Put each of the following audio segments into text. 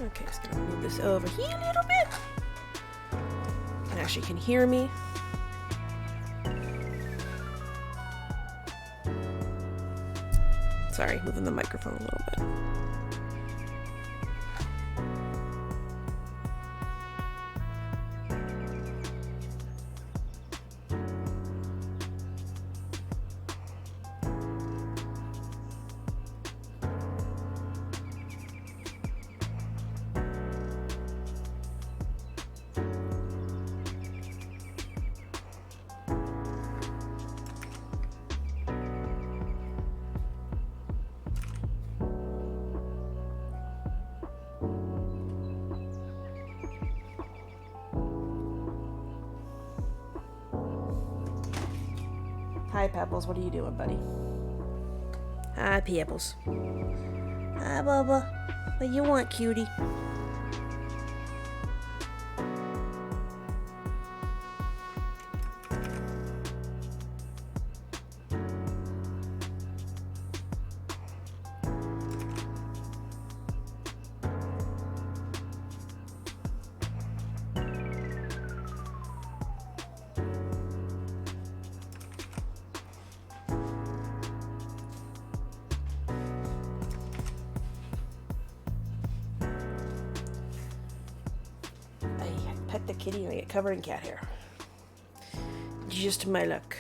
Okay, just gonna move this over here a little bit. And actually can hear me. Sorry, moving the microphone a little bit. Hi, Pebbles. What are you doing, buddy? Hi, Pebbles. Hi, Bubba. What you want, cutie? Pet the kitty and I get covered in cat hair. Just my luck.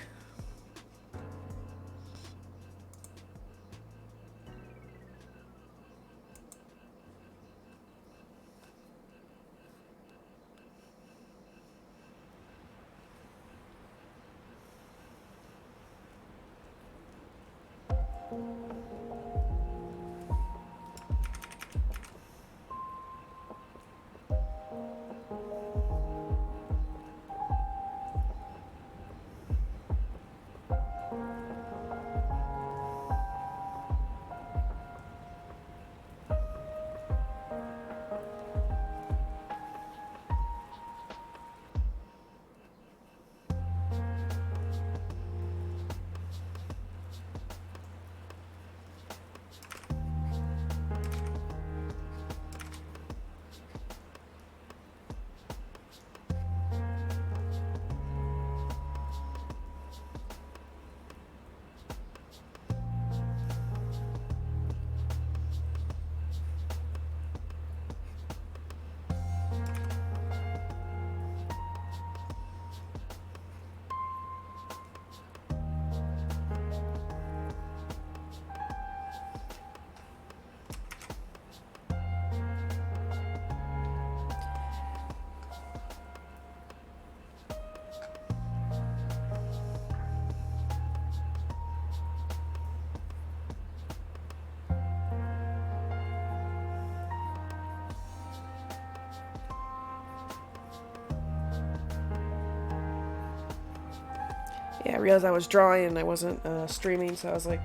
Yeah, I realized I was drawing and I wasn't streaming, so I was like,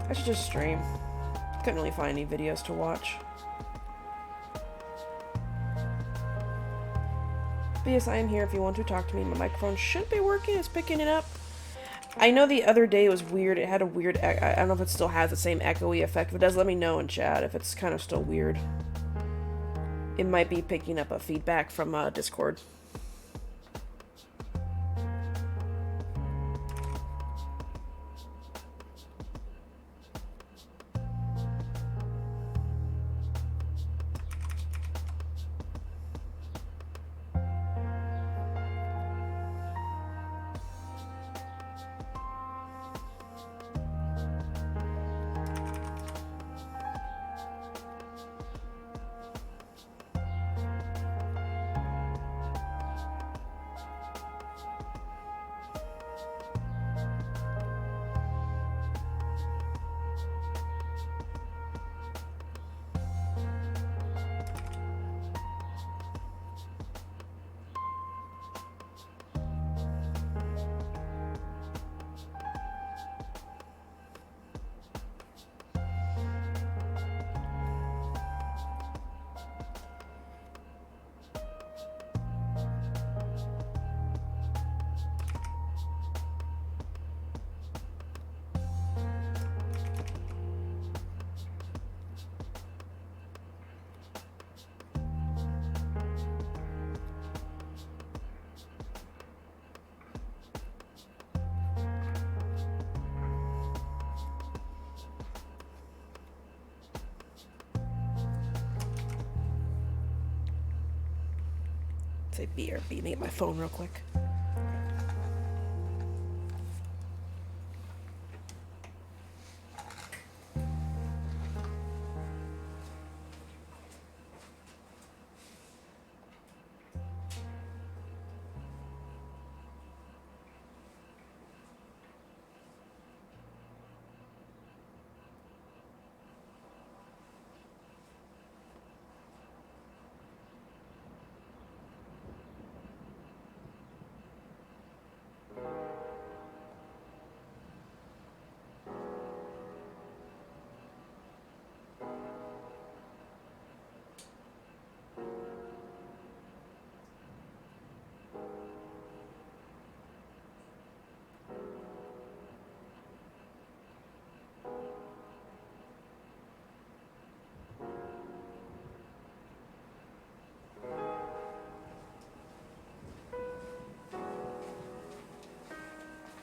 I should just stream. Couldn't really find any videos to watch. But yes, I am here if you want to talk to me. My microphone should be working. It's picking it up. I know the other day it was weird. It had a weird... I don't know if it still has the same echoey effect. If it does, let me know in chat if it's kind of still weird. It might be picking up a feedback from Discord. Say BRB. Let me get my phone real quick.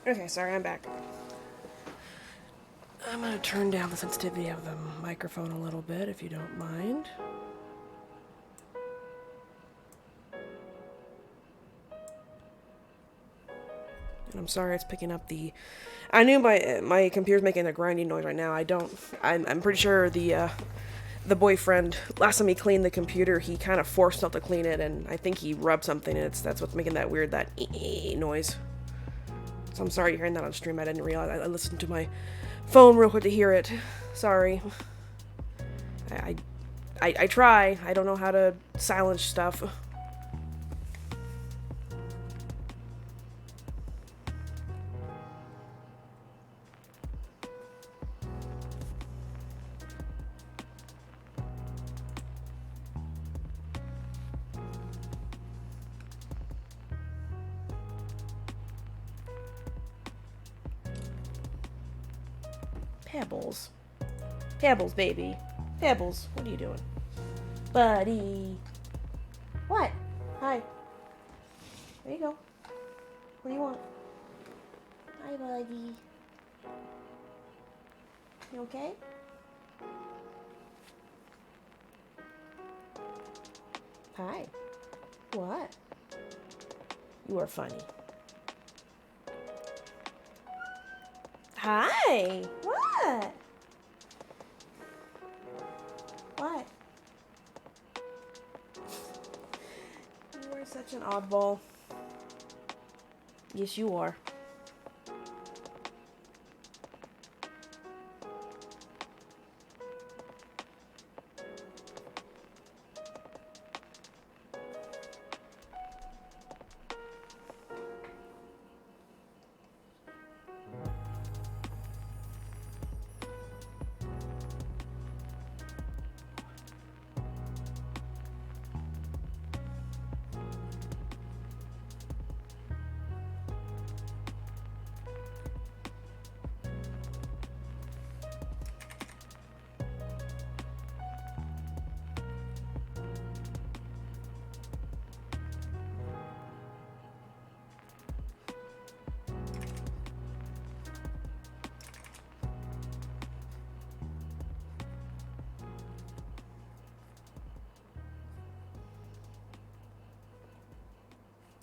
Okay, sorry, I'm back. I'm gonna turn down the sensitivity of the microphone a little bit, if you don't mind. And I'm sorry it's picking up the... I knew my computer's making a grinding noise right now. I'm pretty sure the boyfriend, last time he cleaned the computer, he kind of forced himself to clean it, and I think he rubbed something, and that's what's making that weird, that noise. So I'm sorry you're hearing that on stream. I didn't realize. I listened to my phone real quick to hear it. Sorry. I try. I don't know how to silence stuff. Pebbles. Pebbles, baby. Pebbles, what are you doing? Buddy. What? Hi. There you go. What do you want? Hi, buddy. You okay? Hi. What? You are funny. Hi. What? What? You are such an oddball. Yes, you are.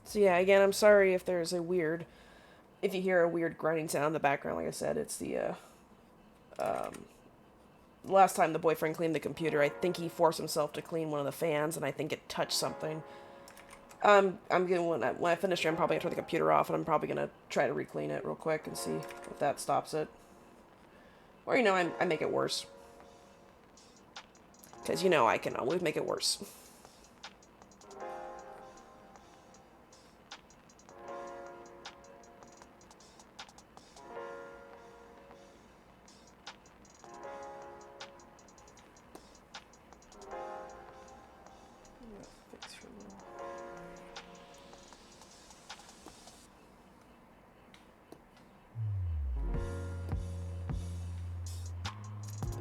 So yeah, again, I'm sorry if there's if you hear a weird grinding sound in the background. Like I said, it's the last time the boyfriend cleaned the computer, I think he forced himself to clean one of the fans, and I think it touched something. I'm gonna, when I finish here, I'm probably gonna turn the computer off, and I'm probably gonna try to re-clean it real quick and see if that stops it. Or, you know, I make it worse. Because, you know, I can always make it worse.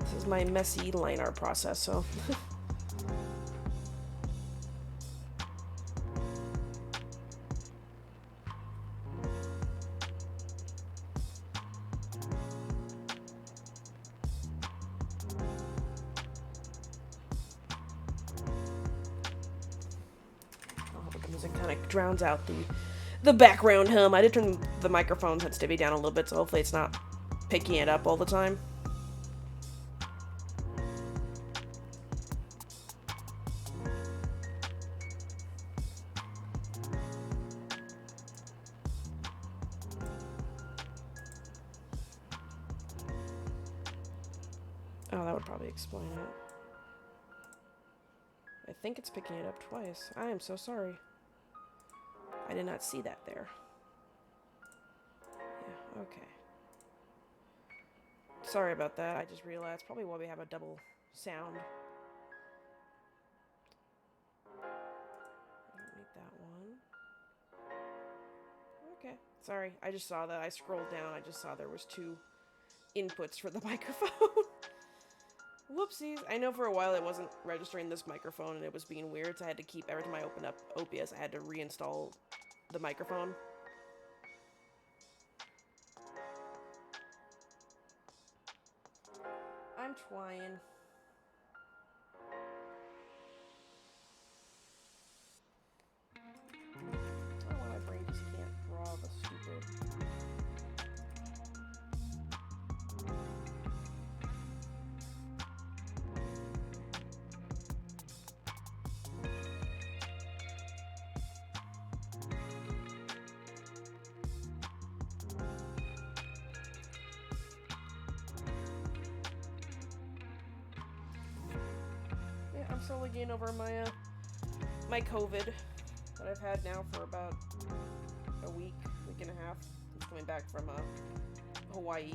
This is my messy line art process, so... music kind of drowns out the background hum. I did turn the microphone sensitivity down a little bit, so hopefully it's not picking it up all the time. Oh, that would probably explain it. I think it's picking it up twice. I am so sorry. I did not see that there. Yeah, okay. Sorry about that. I just realized probably why we have a double sound. I don't need that one. Okay. Sorry, I just saw that. I scrolled down. I just saw there was 2 inputs for the microphone. Whoopsies. I know for a while it wasn't registering this microphone and it was being weird, so I had to keep, every time I opened up OBS, I had to reinstall the microphone. I'm trying. I don't know why my brain just can't draw the stupid... I'm slowly getting over my COVID that I've had now for about a week and a half. I'm coming back from Hawaii.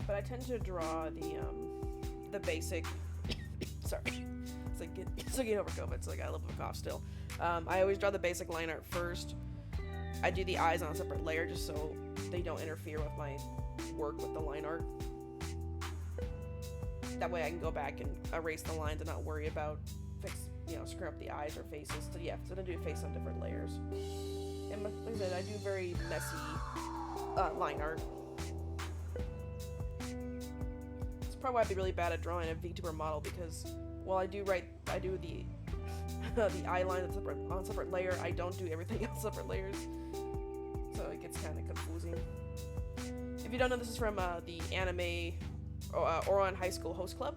But I tend to draw the basic. Sorry, it's like getting over COVID. It's like I live with a cough still. I always draw the basic line art first. I do the eyes on a separate layer just so they don't interfere with my work with the line art. That way I can go back and erase the lines and not worry about screw up the eyes or faces. So yeah, so I'm gonna do a face on different layers. And like I said, I do very messy line art. It's probably why I'd be really bad at drawing a VTuber model, because while I do the the eye line on separate layer, I don't do everything on separate layers. So it gets kind of confusing. If you don't know, this is from the anime Ouran High School Host Club.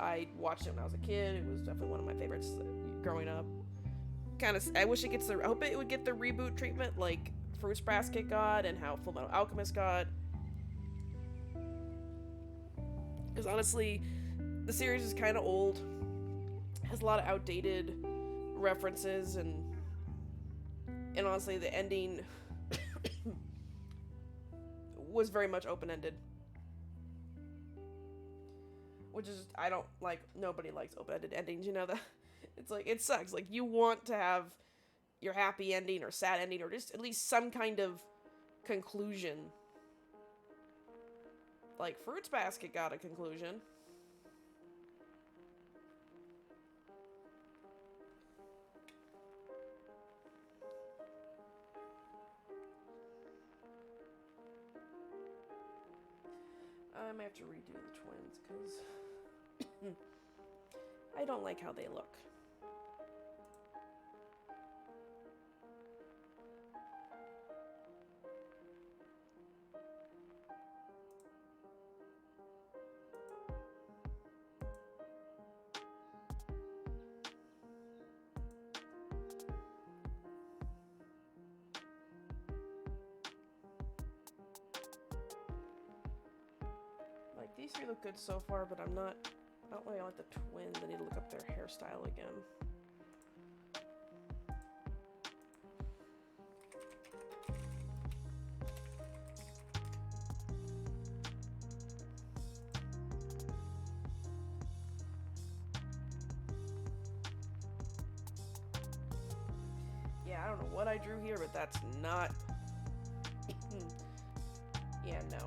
I watched it when I was a kid. It was definitely one of my favorites growing up. I wish it gets I hope it would get the reboot treatment like Fruits Basket got and how Fullmetal Alchemist got. Because honestly, the series is kind of old. Has a lot of outdated references and honestly, the ending was very much open-ended. Which is, I don't like, nobody likes open-ended endings, you know, that it's like, it sucks. Like, you want to have your happy ending or sad ending or just at least some kind of conclusion. Like, Fruits Basket got a conclusion. I may have to redo the twins, because I don't like how they look. Like, these three look good so far, but I don't really like the twins. I need to look up their hairstyle again. Yeah, I don't know what I drew here, but that's not... yeah, no.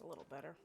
It's a little better.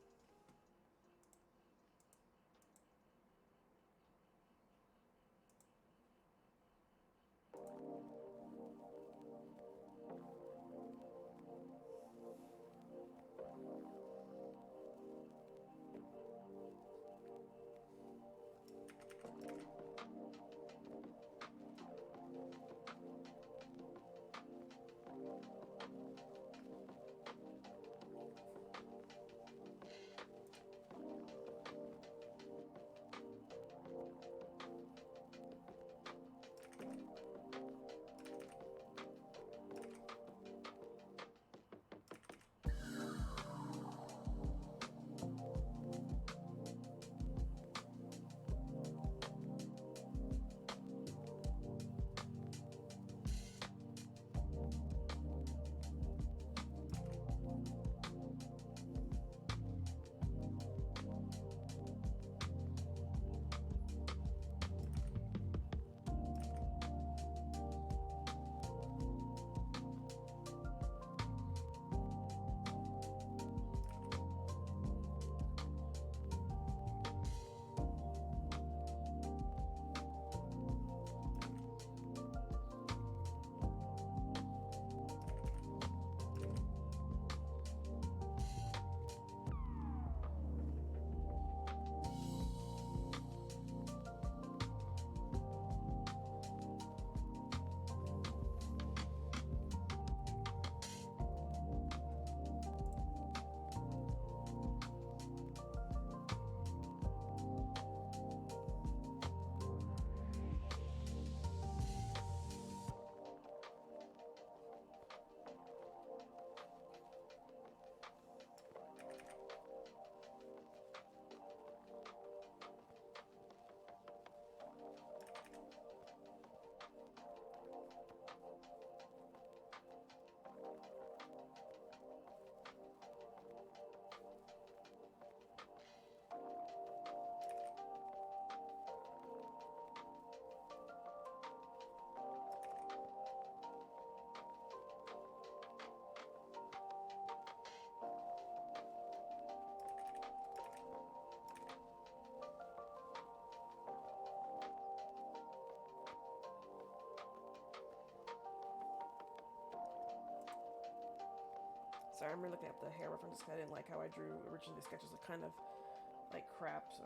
Sorry, I'm relooking at the hair references. I didn't like how I drew originally. The sketches look kind of like crap, so.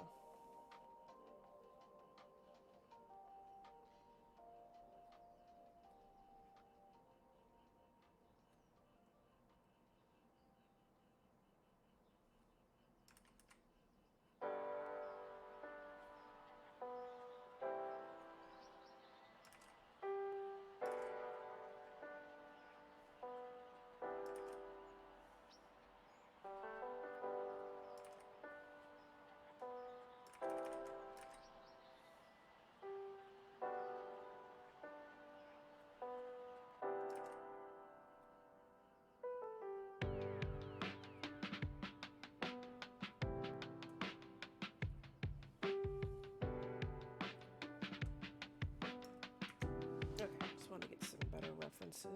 Okay, just want to get some better references.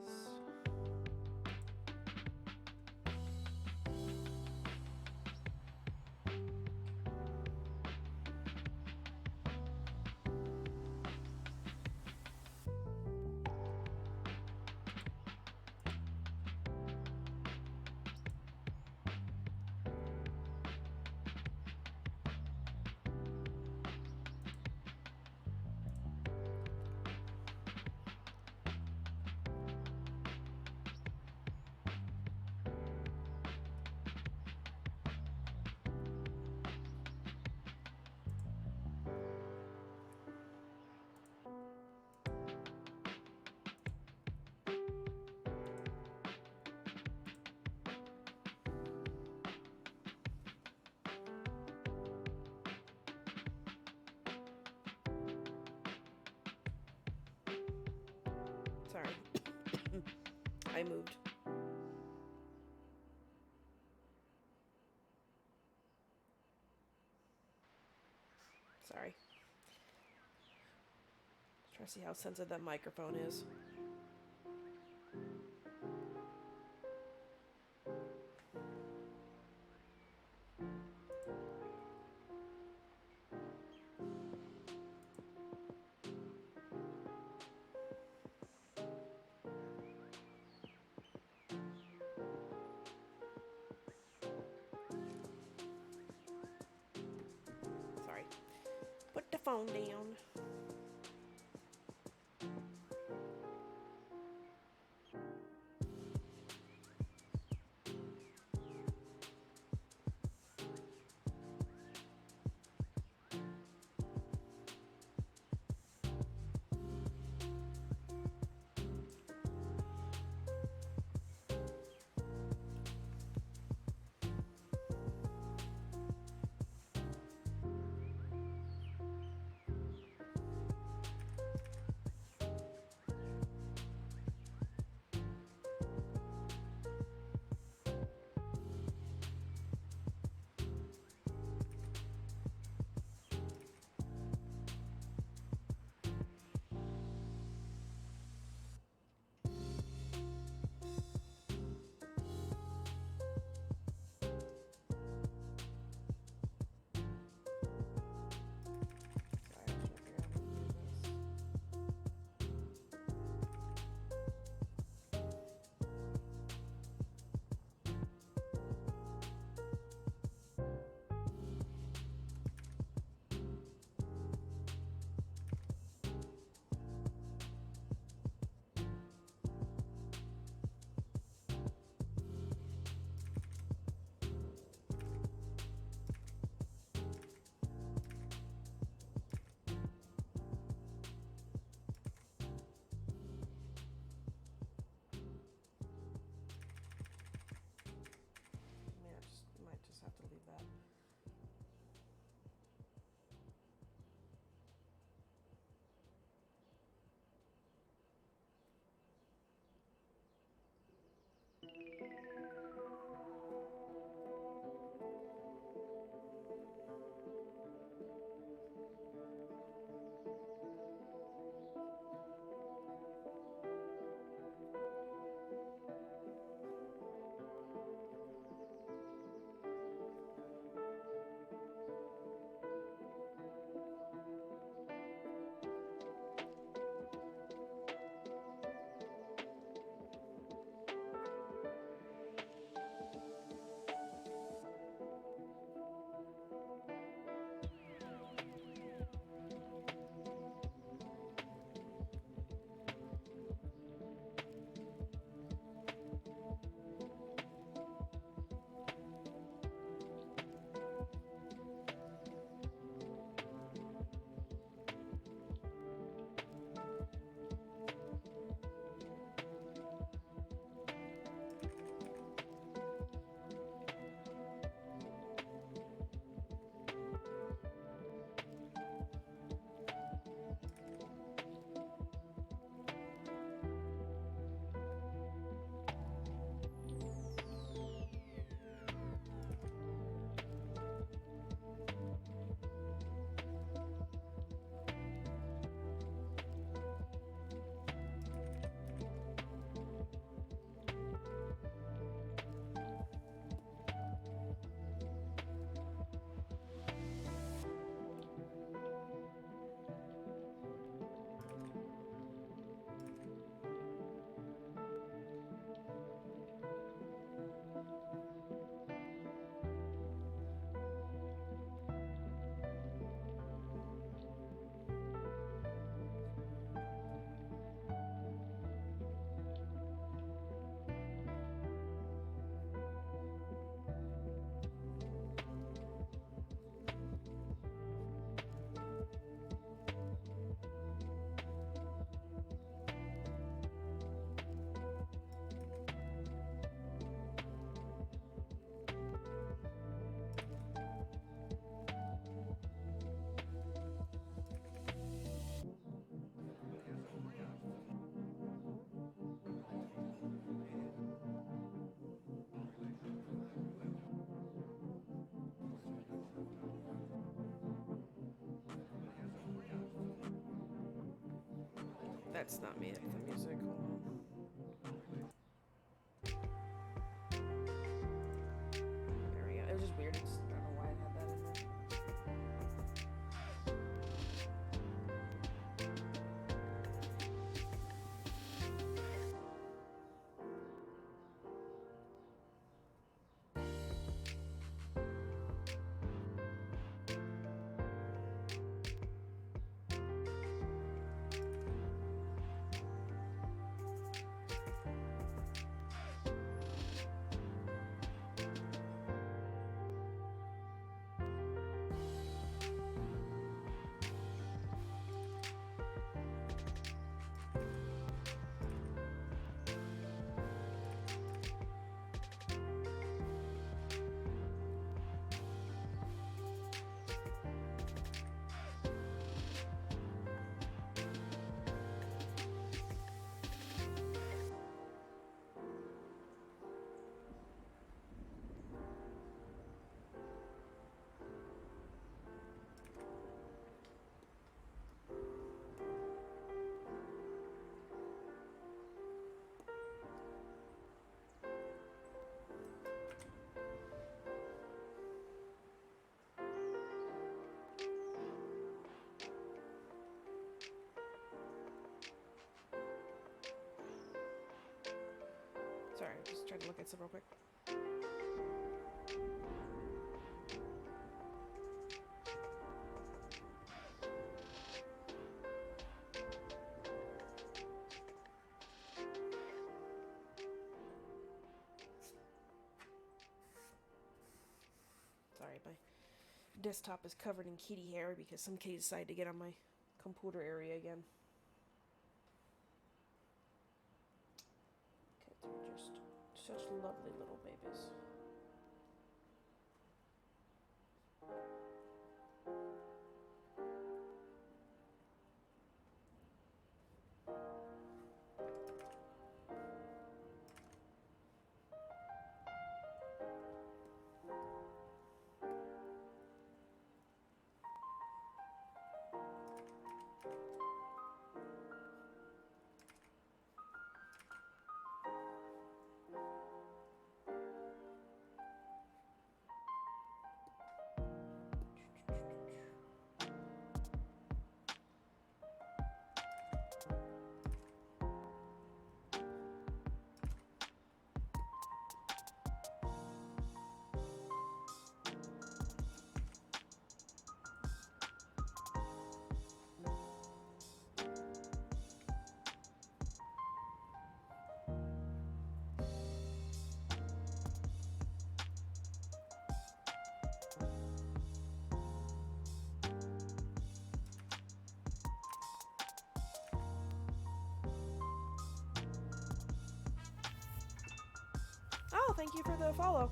Sorry. I moved. Sorry. Try to see how sensitive that microphone is. Sorry. Put the phone down. Might just have to leave that. That's not me, the music. Hold on. There we go. It was just weird. I don't know why I had that in there. Sorry, I'm just trying to look at some real quick. Sorry, my desktop is covered in kitty hair because some kitty decided to get on my computer area again. Kids are just such lovely little babies. Oh, thank you for the follow.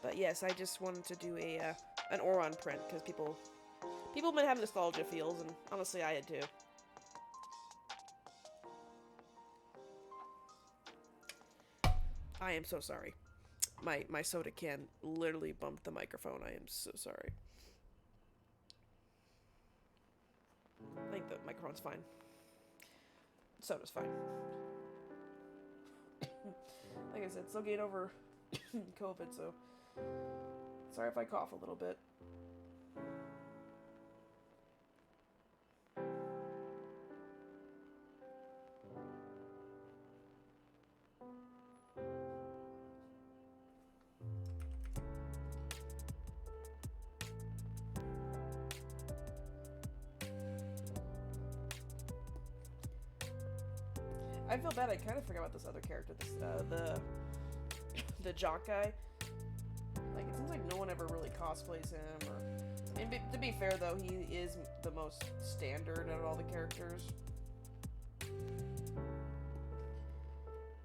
But yes, I just wanted to do a an Oron print because people have been having nostalgia feels, and honestly, I had too. I am so sorry. My soda can literally bumped the microphone. I am so sorry. microphone's fine. Soda's fine. Like I said, still getting over COVID, so sorry if I cough a little bit. I feel bad. I kind of forgot about this other character, this the jock guy. Like, it seems like no one ever really cosplays him. And to be fair, though, he is the most standard out of all the characters.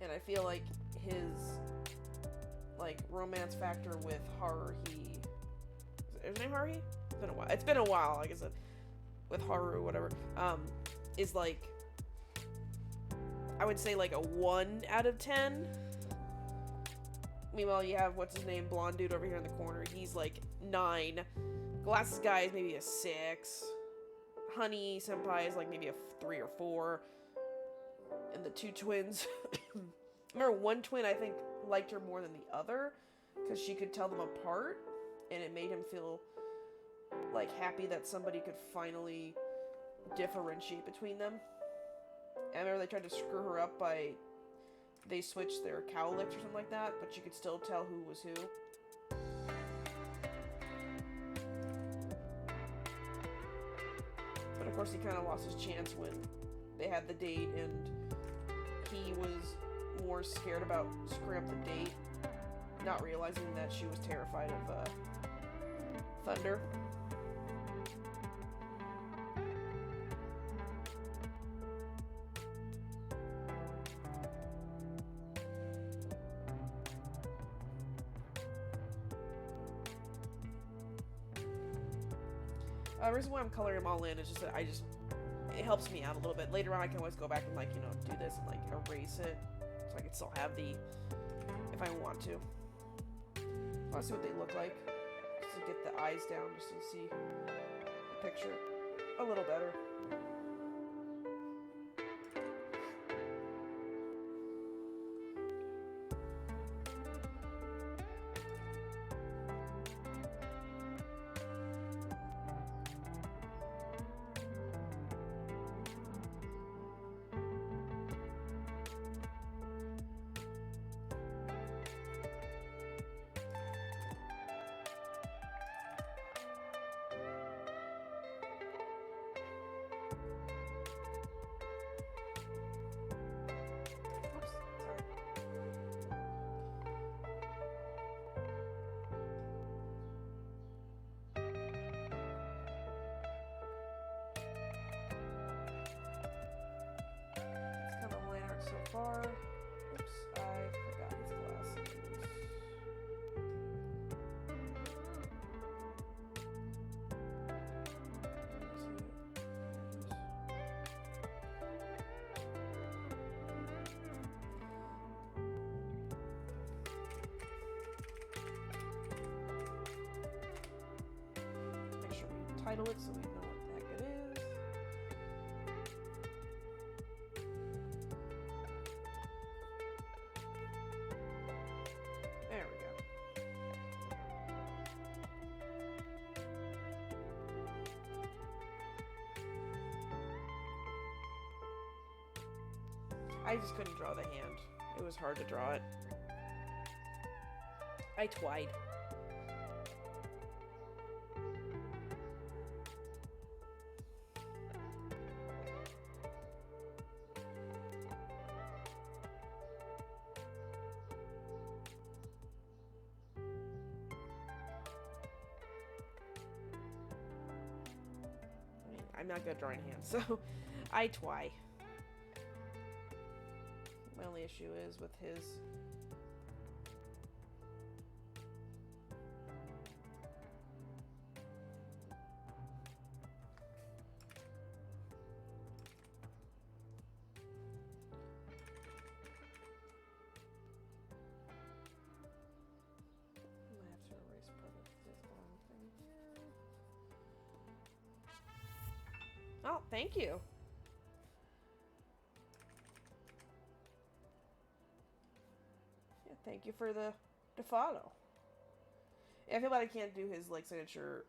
And I feel like his, like, romance factor with Haruhi... Is his name Haruhi? It's been a while. It's been a while, like I said. With Haru, whatever. Is, like... I would say, like, a 1 out of 10. Meanwhile, you have, what's his name, blonde dude over here in the corner. He's, like, 9. Glasses guy is maybe a 6. Honey senpai is, like, maybe a 3 or 4. And the 2 twins... Remember, one twin, I think, liked her more than the other. Because she could tell them apart. And it made him feel, like, happy that somebody could finally differentiate between them. And I remember they tried to screw her up by... They switched their cowlicks or something like that, but you could still tell who was who. But of course he kind of lost his chance when they had the date, and he was more scared about screwing up the date, not realizing that she was terrified of thunder. The reason why I'm coloring them all in is just that it helps me out a little bit. Later on I can always go back and, like, you know, do this and, like, erase it. So I can still have the, if I want to. I'll see what they look like. Just to get the eyes down, just to see the picture a little better. So far. Oops, I forgot his glasses. Make sure we title it so we know what the heck it is. There we go. I just couldn't draw the hand. It was hard to draw it. I twied. I'm not good at drawing hands, so I twy. My only issue is with his... I might have to erase probably this one thing here. Oh, thank you. Thank you for the follow. Yeah, I feel bad I can't do his like signature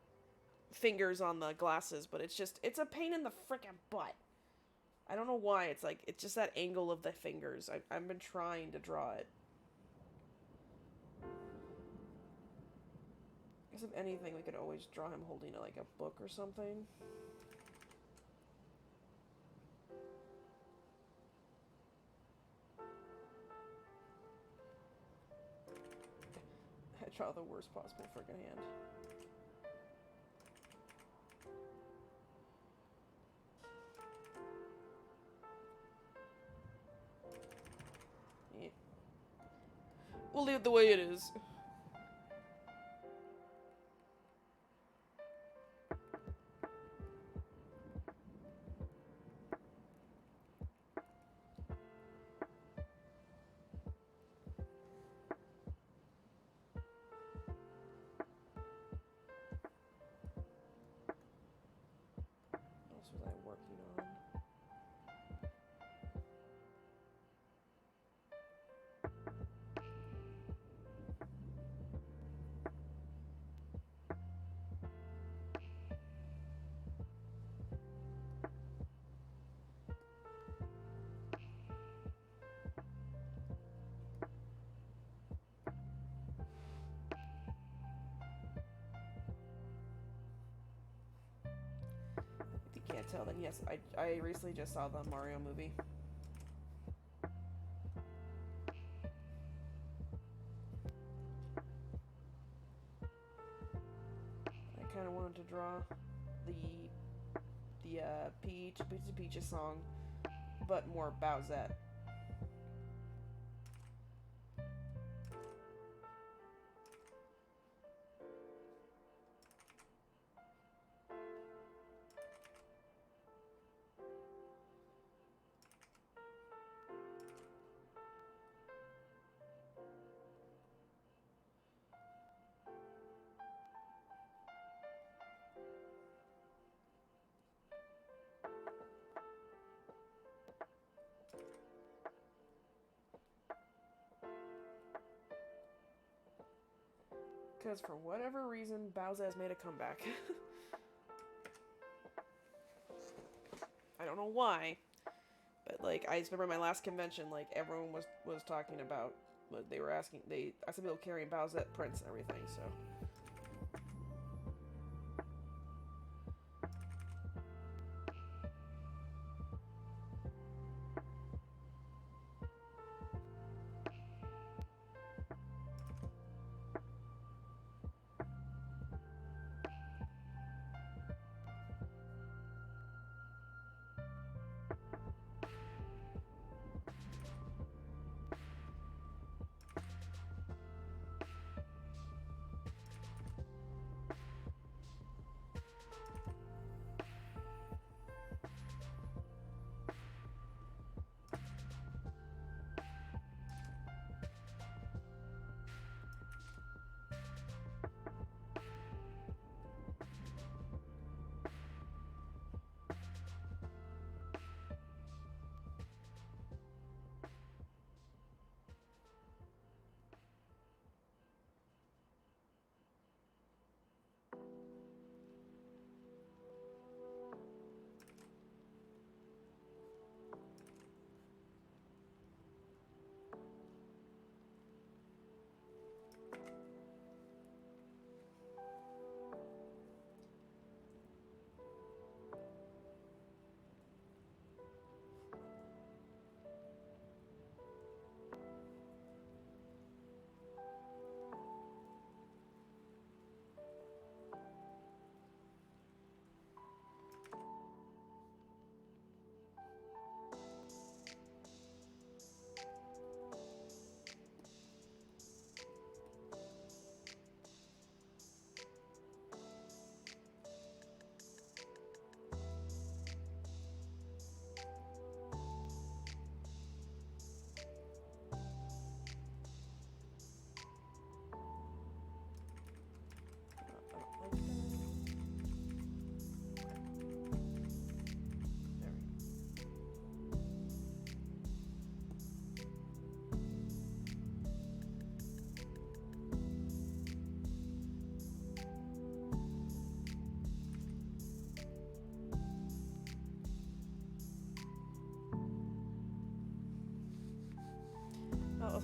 fingers on the glasses, but it's a pain in the frickin' butt. I don't know why. It's just that angle of the fingers. I've been trying to draw it. I guess if anything, we could always draw him holding like a book or something. I draw the worst possible freaking hand. Yeah. We'll leave it the way it is. What else was I working on? If you can't tell, then yes, I recently just saw the Mario movie. I kind of wanted to draw the Pizza Peaches song, but more Bowsette. Because for whatever reason, Bowser has made a comeback. I don't know why, but like I just remember my last convention, like everyone was talking about, they were asking, I saw people carrying Bowser prints and everything. So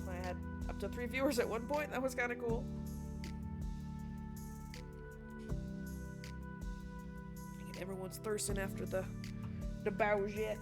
I had up to 3 viewers at one point. That was kind of cool. And everyone's thirsting after the Baujette.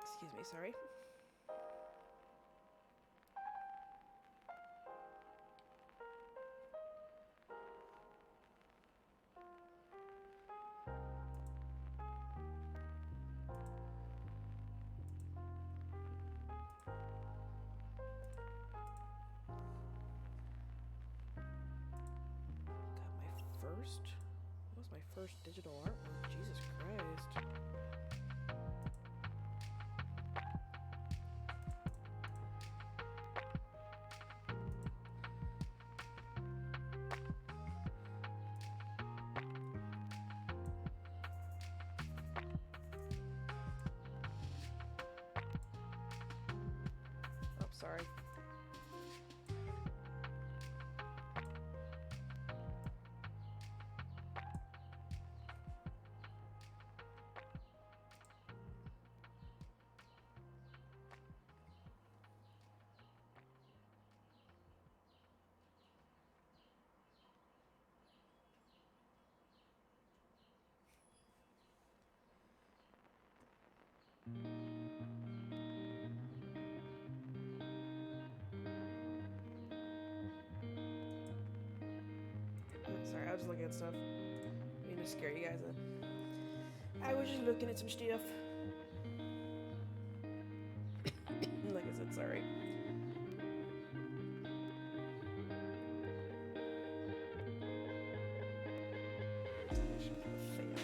Excuse me, sorry. What was my first digital artwork? Jesus Christ. Oh, sorry. Sorry, I was just looking at stuff. I mean to scare you guys. I was just looking at some stuff. Like I said, sorry.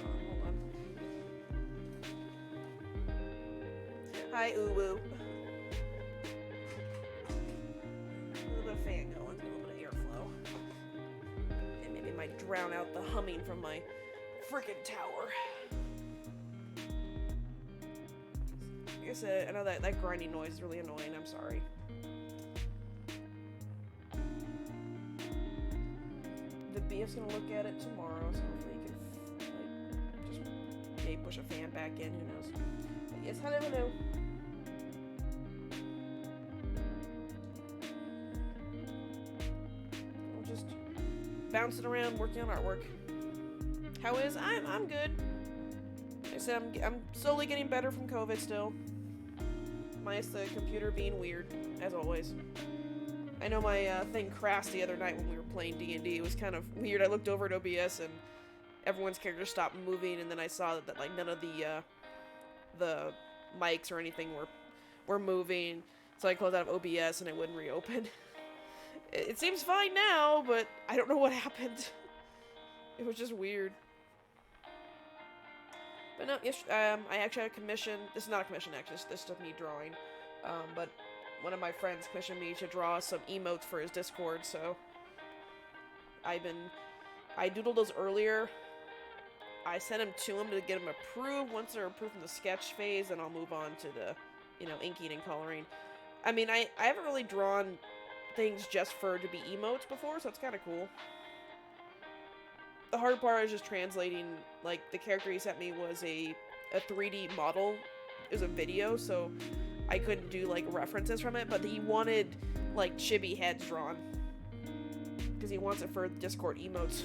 Hold on. Hi, Uwu. The drown out the humming from my freaking tower. Like I said, I know that grinding noise is really annoying. I'm sorry. The BF's gonna look at it tomorrow, so hopefully he can like just maybe push a fan back in. Who knows? I guess I never know. I'm just bouncing around, working on artwork. How is? I'm good. Like I said, I'm slowly getting better from COVID still. Minus the computer being weird, as always. I know my thing crashed the other night when we were playing D&D. It was kind of weird. I looked over at OBS and everyone's characters stopped moving, and then I saw that like none of the mics or anything were moving. So I closed out of OBS and it wouldn't reopen. It seems fine now, but I don't know what happened. It was just weird. But no, yes, I actually had a commission. This is not a commission, actually. This is just me drawing. But one of my friends commissioned me to draw some emotes for his Discord, so I doodled those earlier. I sent them to him to get them approved. Once they're approved from the sketch phase, then I'll move on to the, inking and coloring. I mean, I haven't really drawn things just to be emotes before, so it's kind of cool. The hard part is just translating, like, the character he sent me was a 3D model. It was a video, so I couldn't do, like, references from it, but he wanted, like, chibi heads drawn. Because he wants it for Discord emotes.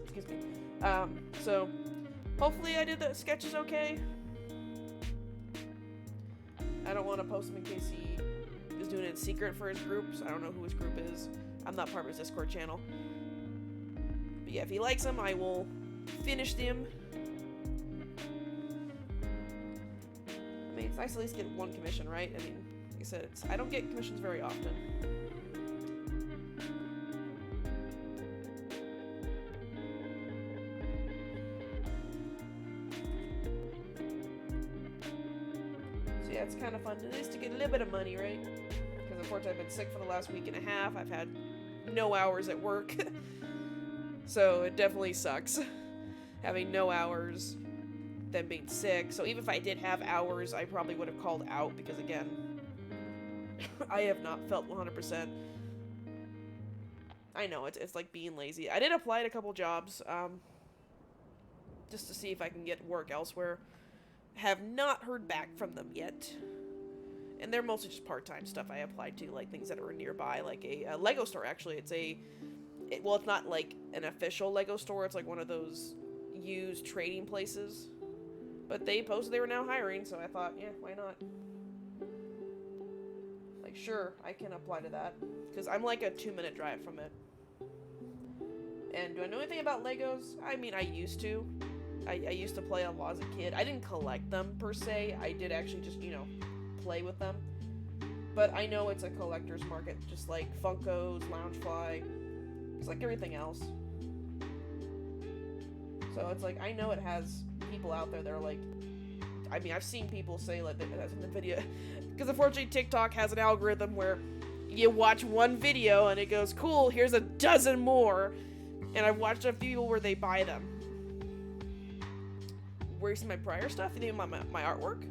Excuse me. So, hopefully I did the sketches okay. I don't want to post them in case he is doing it in secret for his group, so I don't know who his group is. I'm not part of his Discord channel. But yeah, if he likes them, I will finish them. I mean, it's nice to at least get one commission, right? I mean, like I said, I don't get commissions very often. So yeah, it's kind of fun at least to get a little bit of money, right? Because unfortunately I've been sick for the last week and a half. I've had no hours at work. So it definitely sucks. Having no hours, then being sick. So even if I did have hours, I probably would have called out because, again, I have not felt 100%. I know, it's like being lazy. I did apply to a couple jobs, just to see if I can get work elsewhere. Have not heard back from them yet. And they're mostly just part-time stuff I applied to, like things that are nearby, like a Lego store, actually. Well, it's not like an official Lego store, it's like one of those used trading places. But they posted they were now hiring, so I thought, yeah, why not? Like, sure, I can apply to that. Because I'm like a 2-minute drive from it. And do I know anything about Legos? I mean, I used to. I used to play a lot as a kid. I didn't collect them, per se. I did actually just, play with them. But I know it's a collector's market, just like Funkos, Loungefly. It's like everything else. So it's like, I know it has people out there that are like, I mean, I've seen people say like that's in the video, because unfortunately TikTok has an algorithm where you watch one video and it goes, cool, here's a dozen more. And I've watched a few people where they buy them. Where you see my prior stuff? You think my artwork?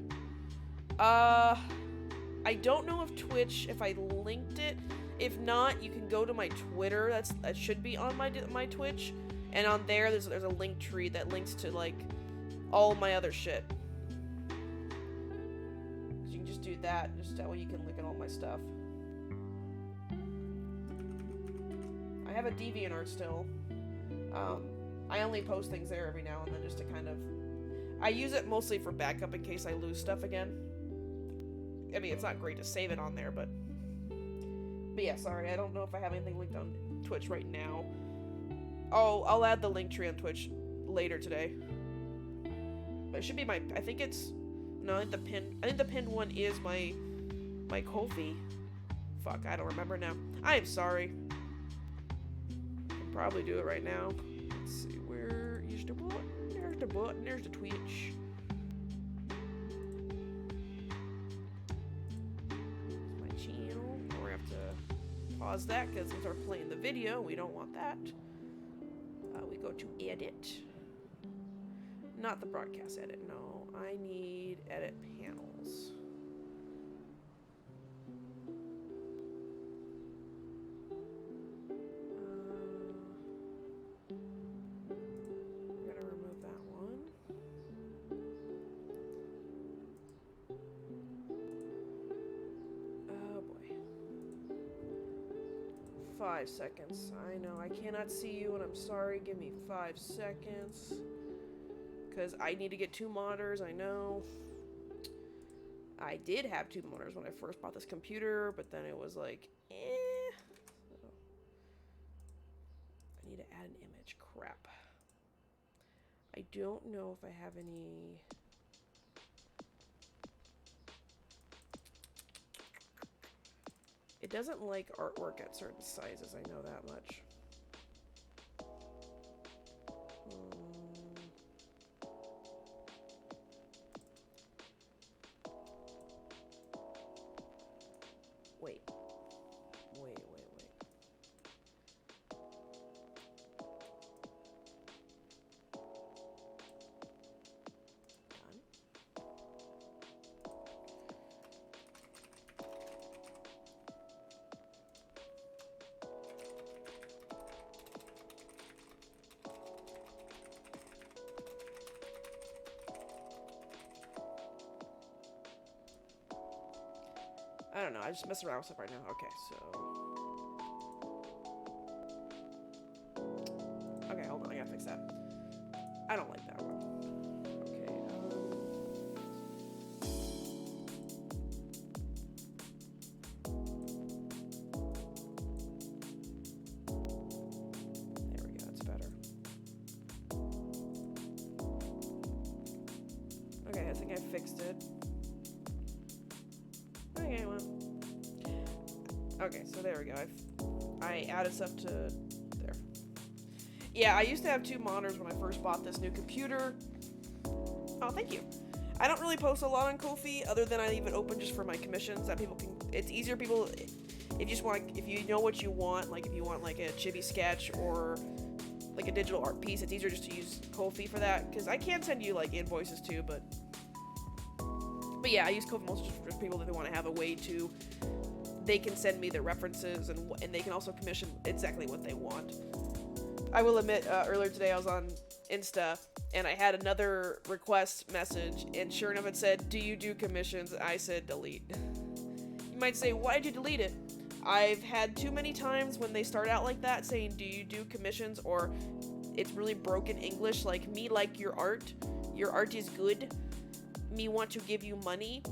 I don't know if Twitch, if I linked it. If not, you can go to my Twitter. That should be on my Twitch, and on there, there's a link tree that links to like all my other shit. So you can just do that. Just that way you can look at all my stuff. I have a DeviantArt still. I only post things there every now and then just to kind of. I use it mostly for backup in case I lose stuff again. I mean, it's not great to save it on there, but yeah, sorry, I don't know if I have anything linked on Twitch right now. Oh, I'll add the link tree on Twitch later today. But it should be I think the pinned one is my Ko-fi. Fuck, I don't remember now. I am sorry. I can probably do it right now. Let's see, where is the button? There's the button, there's the Twitch. Have to pause that because we start playing the video. We don't want that. go to edit. Not the broadcast edit, no. I need edit panels. I'm gonna remove that one. Oh boy. 5 seconds. I know, I cannot see you and I'm sorry. Give me 5 seconds. Because I need to get 2 monitors, I know. I did have 2 monitors when I first bought this computer, but then it was like, eh. So, I need to add an image. Crap. I don't know if I have any... It doesn't like artwork at certain sizes, I know that much. Wait. Done. I don't know, I just mess around with stuff right now. Okay, so... Okay, hold on, I gotta fix that. I don't like that one. Okay, there we go, that's better. Okay, I think I fixed it. Okay, well. Okay, so there we go. I added stuff to there. Yeah, I used to have 2 monitors when I first bought this new computer. Oh, thank you. I don't really post a lot on Ko-fi, other than I leave it open just for my commissions that people can. It's easier people if you just want, if you know what you want, like if you want like a chibi sketch or like a digital art piece, it's easier just to use Ko-fi for that, because I can send you like invoices too, but yeah, I use Ko-fi mostly just for people that they want to have a way to, they can send me their references and they can also commission exactly what they want. I will admit, earlier today I was on Insta and I had another request message, and sure enough it said, "Do you do commissions?" I said delete. You might say, why did you delete it? I've had too many times when they start out like that saying, "Do you do commissions?" or it's really broken English, like, "Me like your art is good, me want to give you money."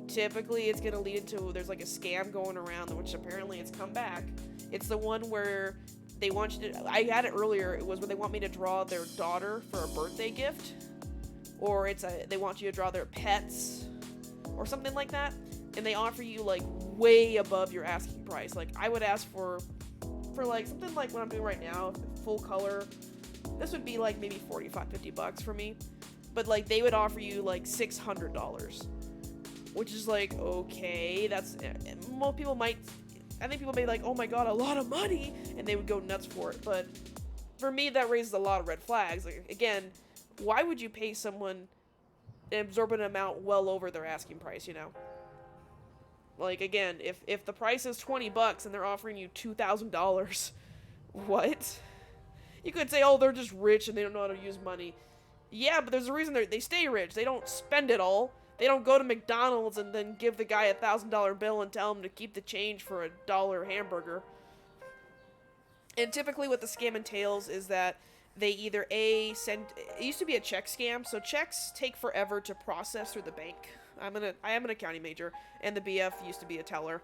Typically it's gonna lead into, there's like a scam going around, which apparently it's come back. It's the one where they want you to, I had it earlier, it was where they want me to draw their daughter for a birthday gift, or they want you to draw their pets or something like that, and they offer you like way above your asking price. Like I would ask for like something like what I'm doing right now, full color, this would be like maybe $45-50 for me, but like they would offer you like $600, which is like, okay, that's, most people might, I think people may be like, oh my god, a lot of money, and they would go nuts for it. But for me, that raises a lot of red flags. Like, again, why would you pay someone an exorbitant amount well over their asking price, you know? Like, again, if the price is $20 and they're offering you $2,000, what? You could say, oh, they're just rich and they don't know how to use money. Yeah, but there's a reason they stay rich. They don't spend it all. They don't go to McDonald's and then give the guy a $1,000 bill and tell him to keep the change for a $1 hamburger. And typically what the scam entails is that they either send, it used to be a check scam, so checks take forever to process through the bank. I am an accounting major, and the BF used to be a teller.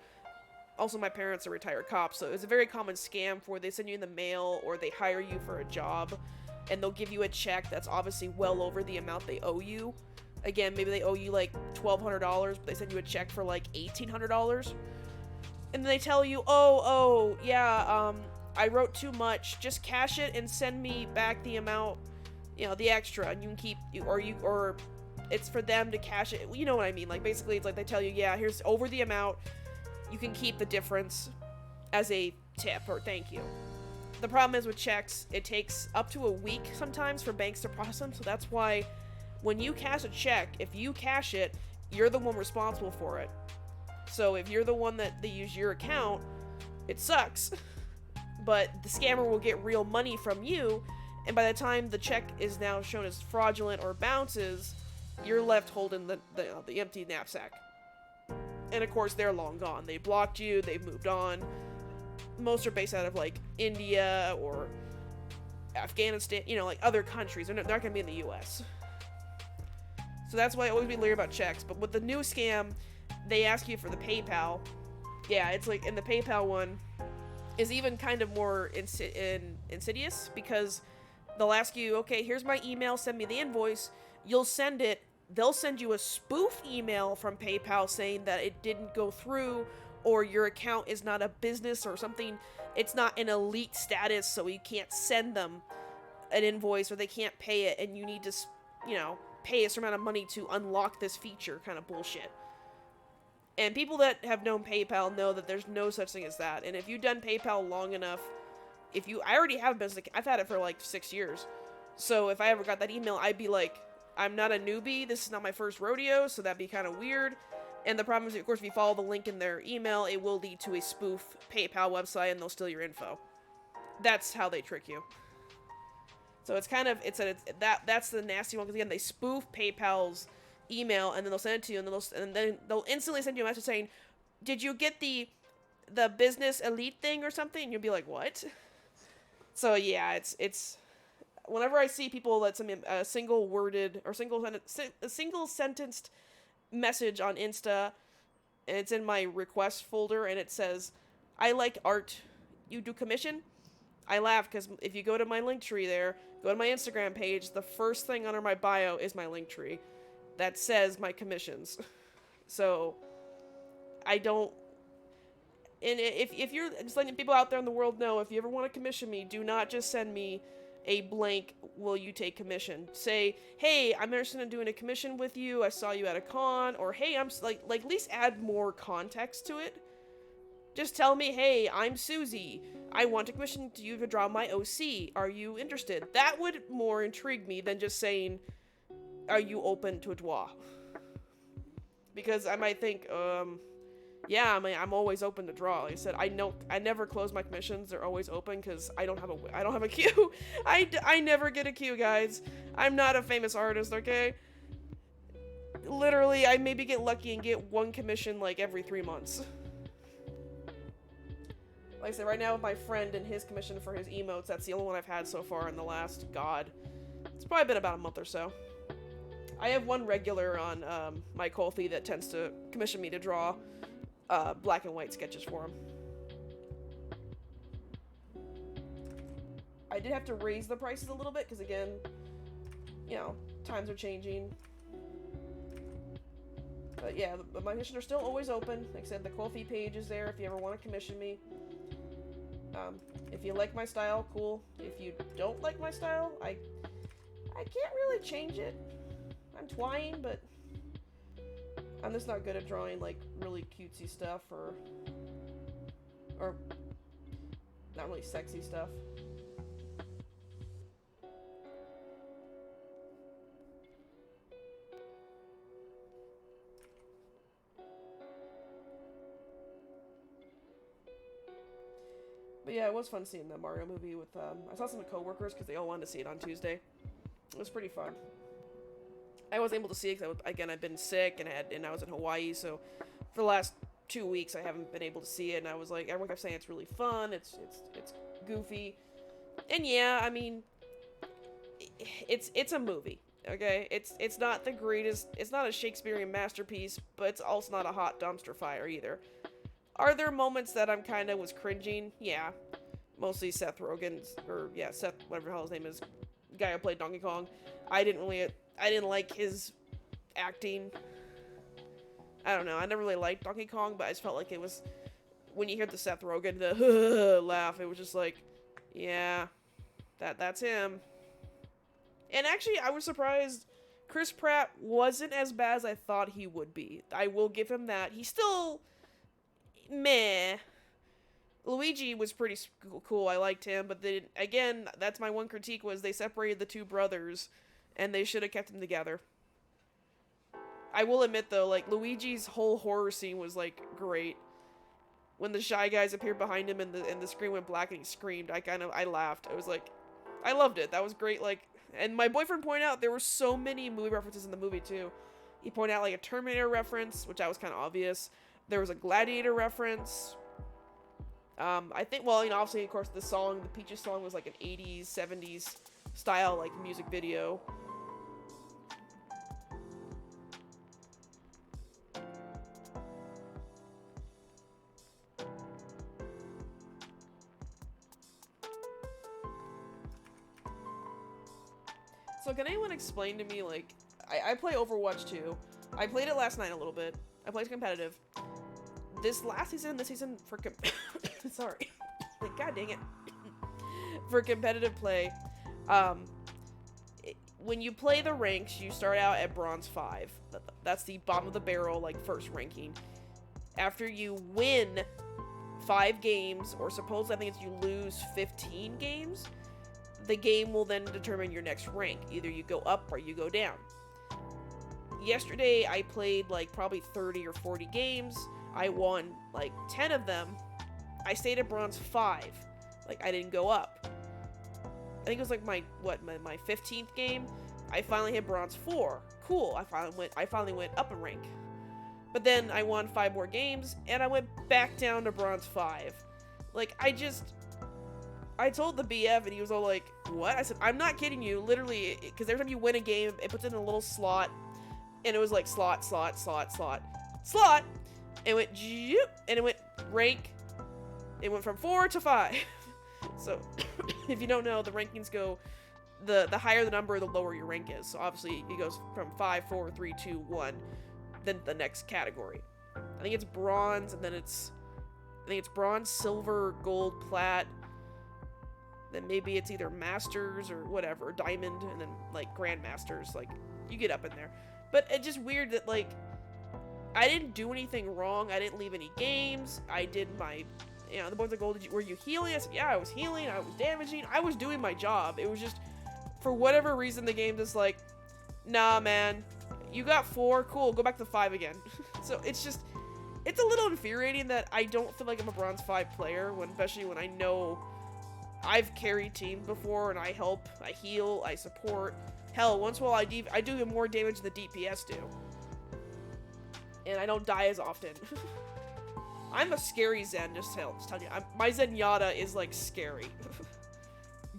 Also, my parents are retired cops, so it's a very common scam for they send you in the mail or they hire you for a job, and they'll give you a check that's obviously well over the amount they owe you. Again, maybe they owe you like $1,200, but they send you a check for like $1,800. And then they tell you, oh, yeah, I wrote too much. Just cash it and send me back the amount, you know, the extra, and you can keep, or it's for them to cash it. You know what I mean? Like, basically, it's like they tell you, yeah, here's over the amount. You can keep the difference as a tip or thank you. the problem is with checks, it takes up to a week sometimes for banks to process them, so that's why when you cash a check, if you cash it, you're the one responsible for it. So if you're the one that they use your account, it sucks. But the scammer will get real money from you, and by the time the check is now shown as fraudulent or bounces, you're left holding the empty knapsack. And of course, they're long gone. They blocked you, they've moved on. Most are based out of like India or Afghanistan, you know, like other countries. They're not going to be in the US. So that's why I always be leery about checks. But with the new scam, they ask you for the PayPal. Yeah, it's like, and the PayPal one is even kind of more insidious because they'll ask you, okay, here's my email, send me the invoice. You'll send it. They'll send you a spoof email from PayPal saying that it didn't go through or your account is not a business or something. It's not an elite status, so you can't send them an invoice or they can't pay it and you need to, you know, pay a certain amount of money to unlock this feature kind of bullshit. And people that have known PayPal know that there's no such thing as that. And if you've done PayPal long enough, I already have a business, I've had it for like 6 years. So if I ever got that email, I'd be like, I'm not a newbie, this is not my first rodeo, so that'd be kind of weird. And the problem is, of course, if you follow the link in their email, it will lead to a spoof PayPal website and they'll steal your info. That's how they trick you. So it's kind of, that's the nasty one, because again, they spoof PayPal's email and then they'll send it to you and then they'll instantly send you a message saying, did you get the business elite thing or something? And you'll be like, what? So yeah, it's whenever I see people that send me a single worded or a single sentenced message on Insta, and it's in my request folder and it says, I like art, you do commission? I laugh because if you go to my Linktree there, go to my Instagram page, the first thing under my bio is my Linktree that says my commissions. So I don't, and if you're just letting people out there in the world know, if you ever want to commission me, do not just send me a blank, will you take commission? Say, hey, I'm interested in doing a commission with you, I saw you at a con, or hey, I'm like at least add more context to it. Just tell me, hey, I'm Susie, I want to commission you to draw my OC, are you interested? That would more intrigue me than just saying, are you open to a draw? Because I might think, yeah, I'm always open to draw. Like I said, I never close my commissions. They're always open because I don't have a queue. I never get a queue, guys. I'm not a famous artist, okay? Literally, I maybe get lucky and get one commission like every 3 months. Like I said, right now with my friend and his commission for his emotes, that's the only one I've had so far in the last, it's probably been about a month or so. I have one regular on my Ko-fi that tends to commission me to draw black and white sketches for him. I did have to raise the prices a little bit because, again, you know, times are changing. But yeah, my commissions are still always open. Like I said, the Ko-fi page is there if you ever want to commission me. If you like my style, cool. If you don't like my style, I can't really change it. I'm trying, but I'm just not good at drawing like really cutesy stuff or not really sexy stuff. But yeah, it was fun seeing the Mario movie with, I saw some coworkers because they all wanted to see it on Tuesday. It was pretty fun. I was able to see it because, I've been sick and I was in Hawaii, so for the last 2 weeks I haven't been able to see it, and I was like, everyone kept saying it's really fun, it's goofy, and yeah, I mean, it's a movie, okay? It's not the greatest, it's not a Shakespearean masterpiece, but it's also not a hot dumpster fire either. Are there moments that I'm kind of was cringing? Yeah. Mostly Seth Rogen's, Seth, whatever the hell his name is, the guy who played Donkey Kong. I didn't like his acting. I don't know, I never really liked Donkey Kong, but I just felt like it was, when you hear the Seth Rogen, the laugh, it was just like, yeah, that's him. And actually, I was surprised Chris Pratt wasn't as bad as I thought he would be. I will give him that. He's still meh, Luigi was pretty cool. I liked him, but then again, that's my one critique was they separated the two brothers, and they should have kept them together. I will admit though, like Luigi's whole horror scene was like great. When the Shy Guys appeared behind him and the screen went black and he screamed, I laughed. I was like, I loved it. That was great. Like, and my boyfriend pointed out there were so many movie references in the movie too. He pointed out like a Terminator reference, which I was kind of obvious. There was a Gladiator reference. I think, well, obviously, of course, the Peaches song was like an 80s, 70s style, like, music video. So can anyone explain to me, like, I play Overwatch 2. I played it last night a little bit. I played competitive. This season for sorry. Like, god dang it. For competitive play, when you play the ranks, you start out at Bronze 5. That's the bottom of the barrel, like, first ranking. After you win 5 games, or supposedly I think it's you lose 15 games, the game will then determine your next rank. Either you go up or you go down. Yesterday, I played, like, probably 30 or 40 games. I won, like, 10 of them. I stayed at Bronze 5. Like, I didn't go up. I think it was, like, my 15th game. I finally hit Bronze 4. Cool, I finally went up a rank. But then I won 5 more games, and I went back down to Bronze 5. Like, I told the BF, and he was all like, what? I said, I'm not kidding you, literally, because every time you win a game, it puts it in a little slot, and it was like slot, slot, slot, slot, slot, and it went, and it went rank, it went from 4 to 5. So, if you don't know, the rankings go, the higher the number, the lower your rank is. So obviously, it goes from 5, 4, 3, 2, 1, then the next category. I think it's bronze, and then I think it's bronze, silver, gold, plat, then maybe it's either masters or whatever, diamond, and then, like, grandmasters, like, you get up in there. But it's just weird that, like, I didn't do anything wrong, I didn't leave any games, I did my, the boys like, oh, were you healing? I said, yeah, I was healing, I was damaging, I was doing my job. It was just, for whatever reason, the game just like, nah, man, you got 4, cool, go back to 5 again. So it's just, it's a little infuriating that I don't feel like I'm a Bronze 5 player, especially when I know I've carried teams before, and I help, I heal, I support. Hell, once in a while I do more damage than the DPS do. And I don't die as often. I'm a scary Zen, just telling you. My Zenyatta is, like, scary.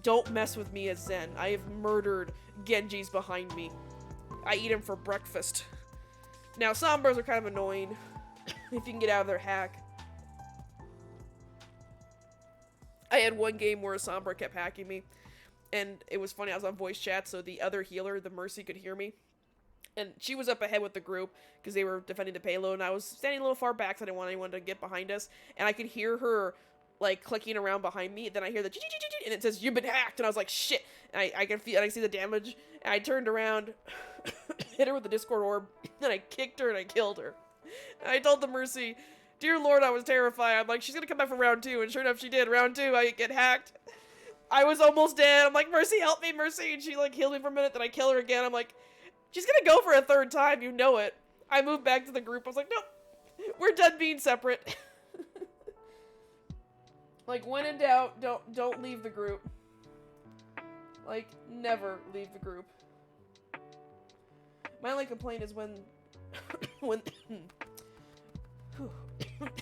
Don't mess with me as Zen. I have murdered Genjis behind me. I eat them for breakfast. Now, Sombras are kind of annoying, if you can get out of their hack. I had one game where a Sombra kept hacking me, and it was funny, I was on voice chat, so the other healer, the Mercy, could hear me. And she was up ahead with the group, because they were defending the payload, and I was standing a little far back, so I didn't want anyone to get behind us, and I could hear her, like, clicking around behind me, then I hear the and it says, you've been hacked, and I was like, shit, and I can feel, and I see the damage, and I turned around, hit her with the Discord orb, then I kicked her, and I killed her. And I told the Mercy, dear Lord, I was terrified. I'm like, she's gonna come back for round 2, and sure enough, she did. Round 2, I get hacked. I was almost dead. I'm like, Mercy, help me, Mercy. And she, like, healed me for a minute, then I kill her again. I'm like, she's gonna go for a 3rd time, you know it. I moved back to the group. I was like, nope, we're done being separate. Like, when in doubt, don't leave the group. Like, never leave the group. My only complaint is when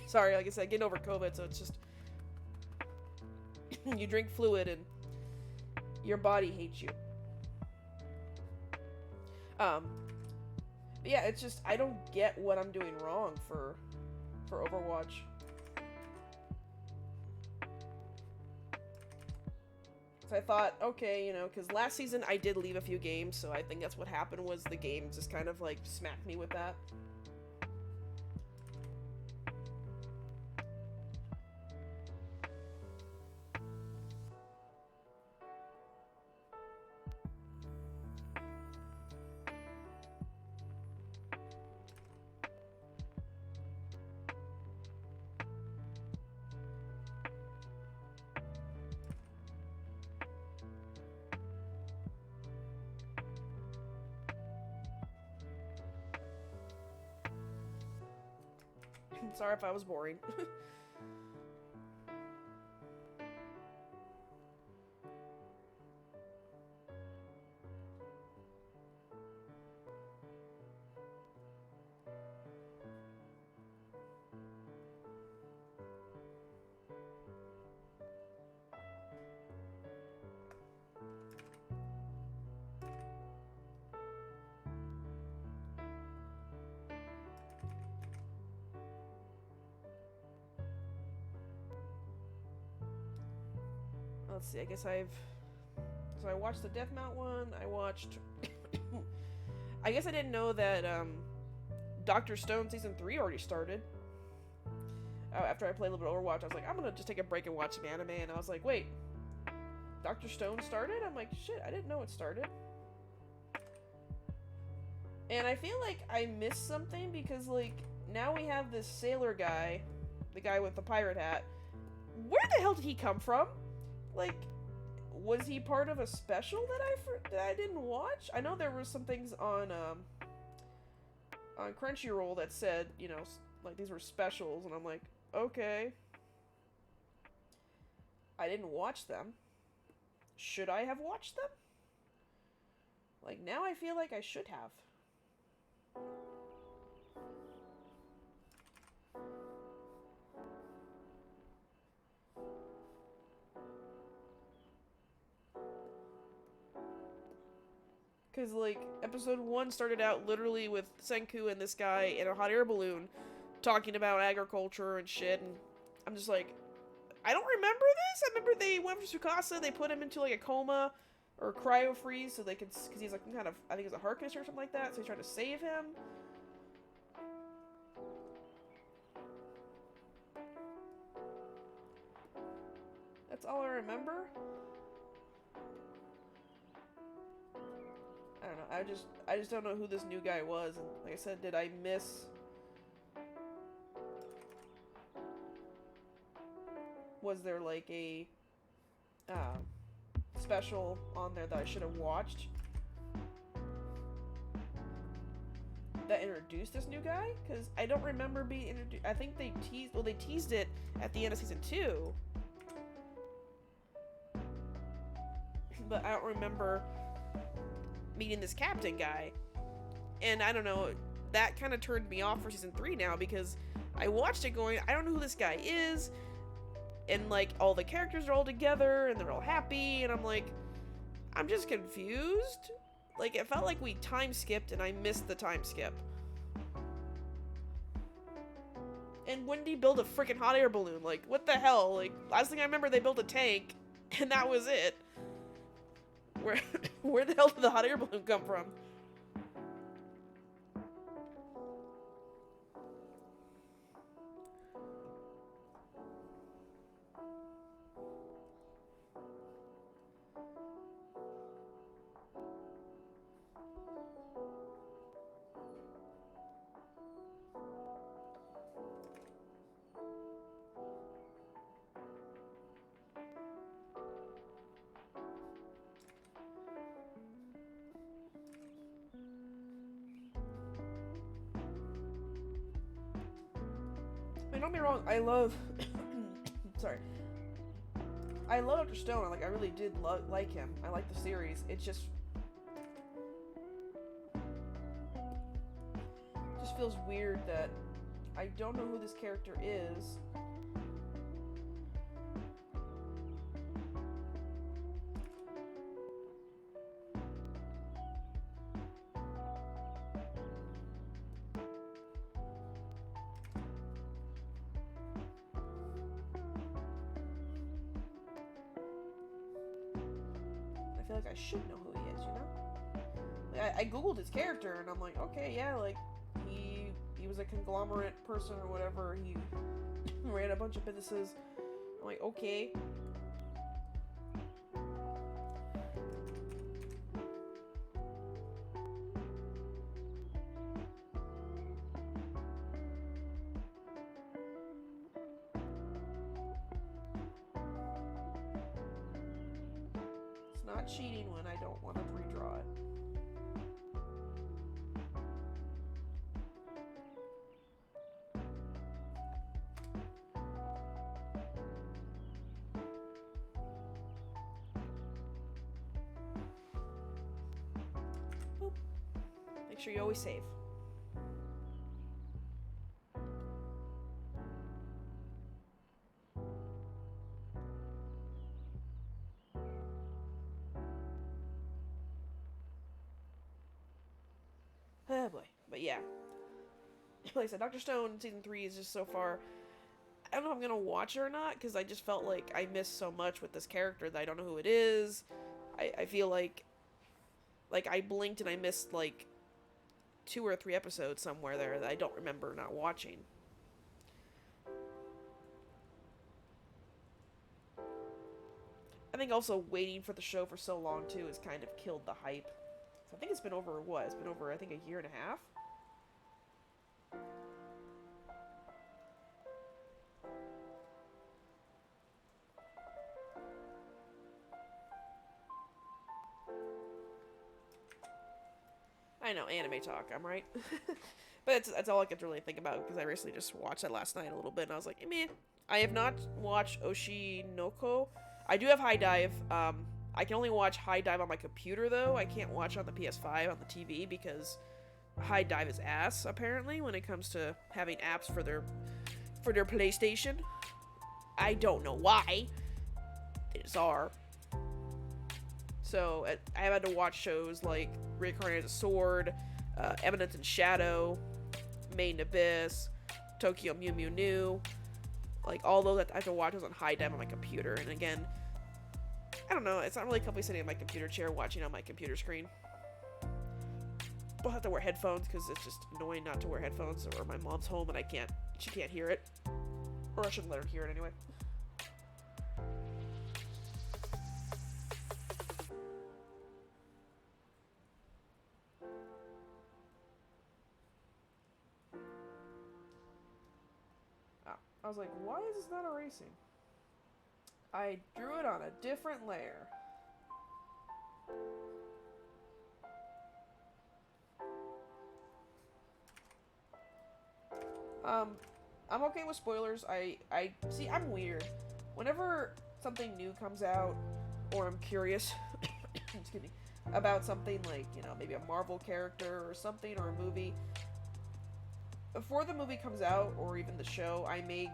sorry, like I said, getting over COVID, so it's just you drink fluid and your body hates you. But yeah, it's just I don't get what I'm doing wrong for Overwatch. So I thought, okay, because last season I did leave a few games, so I think that's what happened was the game just kind of like smacked me with that. Sorry if I was boring. Let's see, I guess so I watched the Deathmount one, I watched... I guess I didn't know that, Dr. Stone Season 3 already started. After I played a little bit of Overwatch, I was like, I'm gonna just take a break and watch some anime, and I was like, wait, Dr. Stone started? I'm like, shit, I didn't know it started. And I feel like I missed something, because, like, now we have this sailor guy, the guy with the pirate hat. Where the hell did he come from? Like, was he part of a special that I didn't watch? I know there were some things on Crunchyroll that said, you know, like these were specials, and I'm like, okay. I didn't watch them. Should I have watched them? Like, now I feel like I should have. Because, like, episode 1 started out literally with Senku and this guy in a hot air balloon talking about agriculture and shit, and I'm just like, I don't remember this! I remember they went for Tsukasa, they put him into, like, a coma, or cryo freeze, so they could, because he's, like, kind of, I think he's a heart condition or something like that, so he's trying to save him. That's all I remember? I don't know. I just don't know who this new guy was. And like I said, did I miss? Was there like a special on there that I should have watched that introduced this new guy? Because I don't remember being introduced. I think they teased it at the end of season 2, but I don't remember meeting this captain guy. And I don't know, that kind of turned me off for season 3 now, because I watched it going, I don't know who this guy is, and like all the characters are all together and they're all happy, and I'm like, I'm just confused. Like, it felt like we time skipped and I missed the time skip. And when did he build a freaking hot air balloon? Like, what the hell? Like, last thing I remember, they built a tank and that was it. Where the hell did the hot air balloon come from? I mean, don't get me wrong, I love... sorry. I love Dr. Stone, I really did like him. I like the series. It just feels weird that I don't know who this character is. I feel like I should know who he is, you know? Like, I googled his character, and I'm like, okay, yeah, like, he was a conglomerate person or whatever, he ran a bunch of businesses. I'm like, okay. It's not cheating when I don't want to redraw it. sure you always save. Oh boy. But yeah. Like I said, Dr. Stone season 3 is just so far. I don't know if I'm gonna watch it or not, because I just felt like I missed so much with this character that I don't know who it is. I feel like I blinked and I missed like 2 or 3 episodes somewhere there that I don't remember not watching. I think also waiting for the show for so long too has kind of killed the hype. So I think it's been over what? It's been over I think a year and a half. I know, anime talk, I'm right. But that's all I could really think about, because I recently just watched that last night a little bit, and I was like, meh. I have not watched Oshinoko. I do have High Dive. I can only watch High Dive on my computer, though. I can't watch it on the PS5 on the TV, because High Dive is ass, apparently, when it comes to having apps for their PlayStation. I don't know why. They just are. So, I have had to watch shows like Reincarnated as a Sword, Eminence in Shadow, Made in Abyss, Tokyo Mew Mew New. Like, all those I have to watch those on high def on my computer. And again, I don't know, it's not really comfy sitting in my computer chair watching on my computer screen. I'll have to wear headphones, because it's just annoying not to wear headphones, or my mom's home and she can't hear it. Or I shouldn't let her hear it anyway. I was like, why is this not erasing? I drew it on a different layer. I'm okay with spoilers. See, I'm weird. Whenever something new comes out, or I'm curious, excuse me, about something like, you know, maybe a Marvel character or something, or a movie, before the movie comes out, or even the show, I may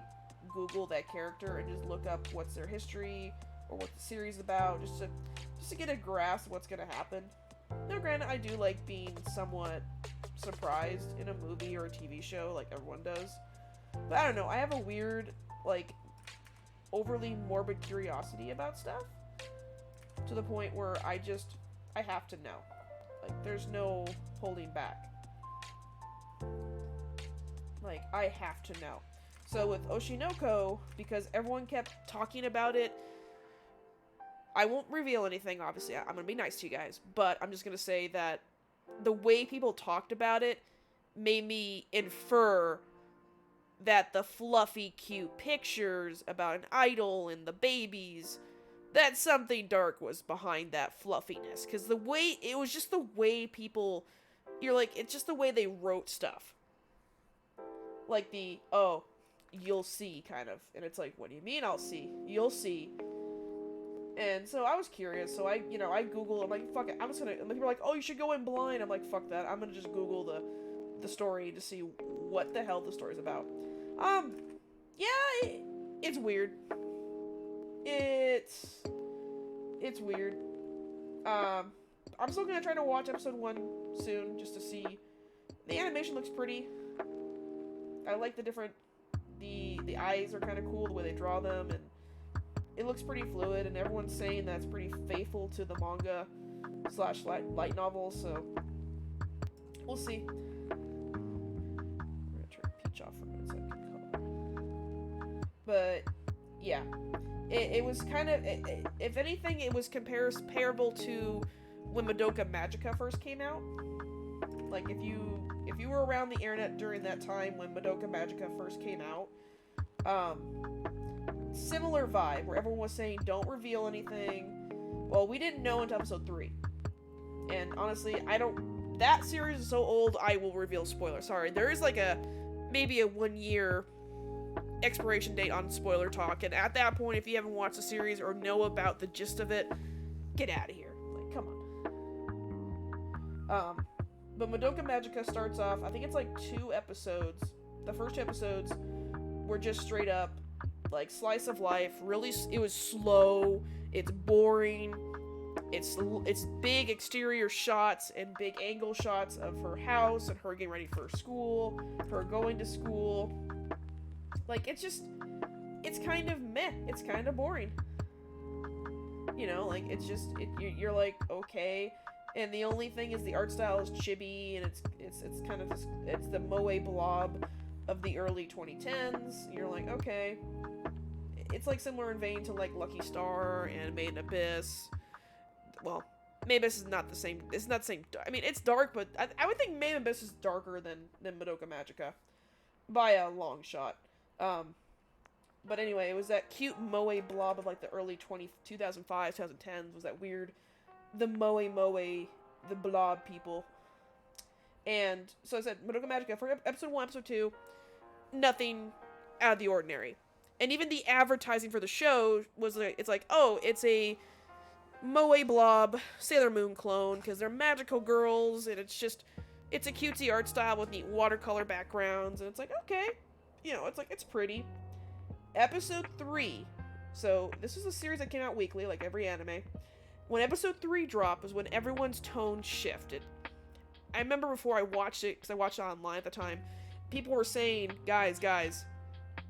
Google that character and just look up what's their history, or what the series is about, just to get a grasp of what's gonna happen. Now, granted, I do like being somewhat surprised in a movie or a TV show, like everyone does. But I don't know, I have a weird, like, overly morbid curiosity about stuff, to the point where I have to know. Like, there's no holding back. Like, I have to know. So with Oshinoko, because everyone kept talking about it, I won't reveal anything, obviously. I'm gonna be nice to you guys, but I'm just gonna say that the way people talked about it made me infer that the fluffy, cute pictures about an idol and the babies, that something dark was behind that fluffiness. Because it was just the way people, it's just the way they wrote stuff. Like oh, you'll see, kind of. And it's like, what do you mean I'll see? You'll see. And so I was curious, so I Googled, I'm like, fuck it, I'm just gonna, and people are like, oh, you should go in blind. I'm like, fuck that, I'm gonna just Google the story to see what the hell the story's about. Yeah, it's weird. It's weird. I'm still gonna try to watch episode 1 soon, just to see. The animation looks pretty. I like the eyes are kind of cool, the way they draw them, and it looks pretty fluid, and everyone's saying that's pretty faithful to the manga / light novel, so we'll see. I'm gonna turn Peach off for a minute so I can color. But yeah, it was kind of, if anything, it was comparable to when Madoka Magica first came out. Like, if you were around the internet during that time when Madoka Magica first came out, similar vibe, where everyone was saying, don't reveal anything. Well, we didn't know until episode 3. And honestly, that series is so old, I will reveal spoilers. Sorry, there is like maybe a 1-year expiration date on spoiler talk, and at that point, if you haven't watched the series or know about the gist of it, get out of here. Like, come on. But Madoka Magica starts off, I think it's like 2 episodes. The first 2 episodes were just straight up, like, slice of life. Really, it was slow. It's boring. It's big exterior shots and big angle shots of her house and her getting ready for school, her going to school. Like, it's kind of meh. It's kind of boring. You know, like, it's just, you're like, okay. And the only thing is the art style is chibi, and it's kind of just, it's the moe blob of the early 2010s. You're like, okay. It's like similar in vein to like Lucky Star and Made in Abyss. Well, Made in Abyss is not the same. It's not the same. I mean, it's dark, but I would think Made in Abyss is darker than Madoka Magica by a long shot. But anyway, it was that cute moe blob of like the early 2005, 2010s. Was that weird, the moe, the blob people. And so I said, Madoka Magica, for episode 1, episode 2, nothing out of the ordinary. And even the advertising for the show was like, it's like, oh, it's a moe blob Sailor Moon clone, because they're magical girls, and it's a cutesy art style with neat watercolor backgrounds, and it's like, okay, you know, it's like, it's pretty. Episode 3, so this was a series that came out weekly, like every anime. When episode 3 dropped was when everyone's tone shifted. I remember before I watched it, because I watched it online at the time, people were saying, guys,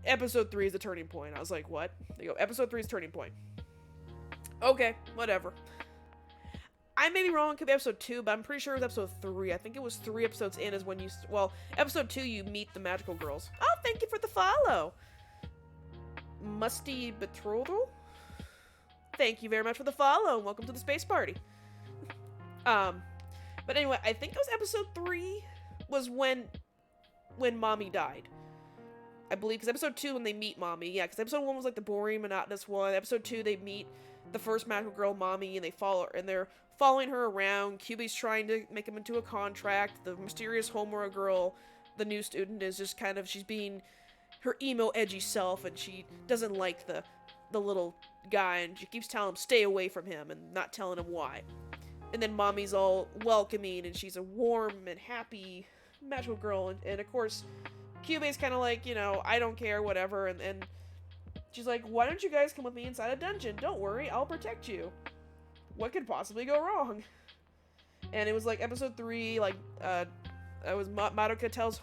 episode 3 is the turning point. I was like, what? They go, episode 3 is turning point. Okay, whatever. I may be wrong, it could be episode 2, but I'm pretty sure it was episode 3. I think it was 3 episodes in is when you, well, episode 2 you meet the magical girls. Oh, thank you for the follow. Musty Betrothal? Thank you very much for the follow, and welcome to the space party. But anyway, I think it was episode 3 was when Mommy died. I believe, because episode 2 when they meet Mommy, yeah, because episode 1 was like the boring, monotonous one. Episode 2 they meet the first magical girl, Mommy, and they're following her around. Kyubey's trying to make him into a contract. The mysterious Homura girl, the new student, is just kind of, she's being her emo, edgy self, and she doesn't like the little guy, and she keeps telling him stay away from him, and not telling him why. And then Mommy's all welcoming, and she's a warm and happy magical girl, and of course, Kyubey's kind of like, you know, I don't care, whatever, and she's like, why don't you guys come with me inside a dungeon? Don't worry, I'll protect you. What could possibly go wrong? And it was like episode 3, like, it was Madoka tells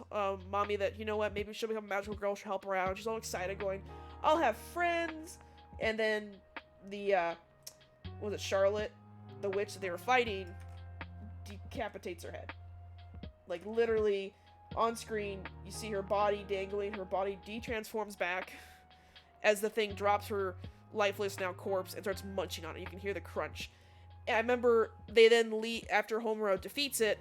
Mommy that, you know what, maybe she'll become a magical girl, she'll help her out. She's all excited, going, I'll have friends. And then the, what was it, Charlotte, the witch that they were fighting, decapitates her head. Like, literally, on screen, you see her body dangling, her body de-transforms back as the thing drops her lifeless, now corpse, and starts munching on it. You can hear the crunch. And I remember they then leave, after Homura defeats it,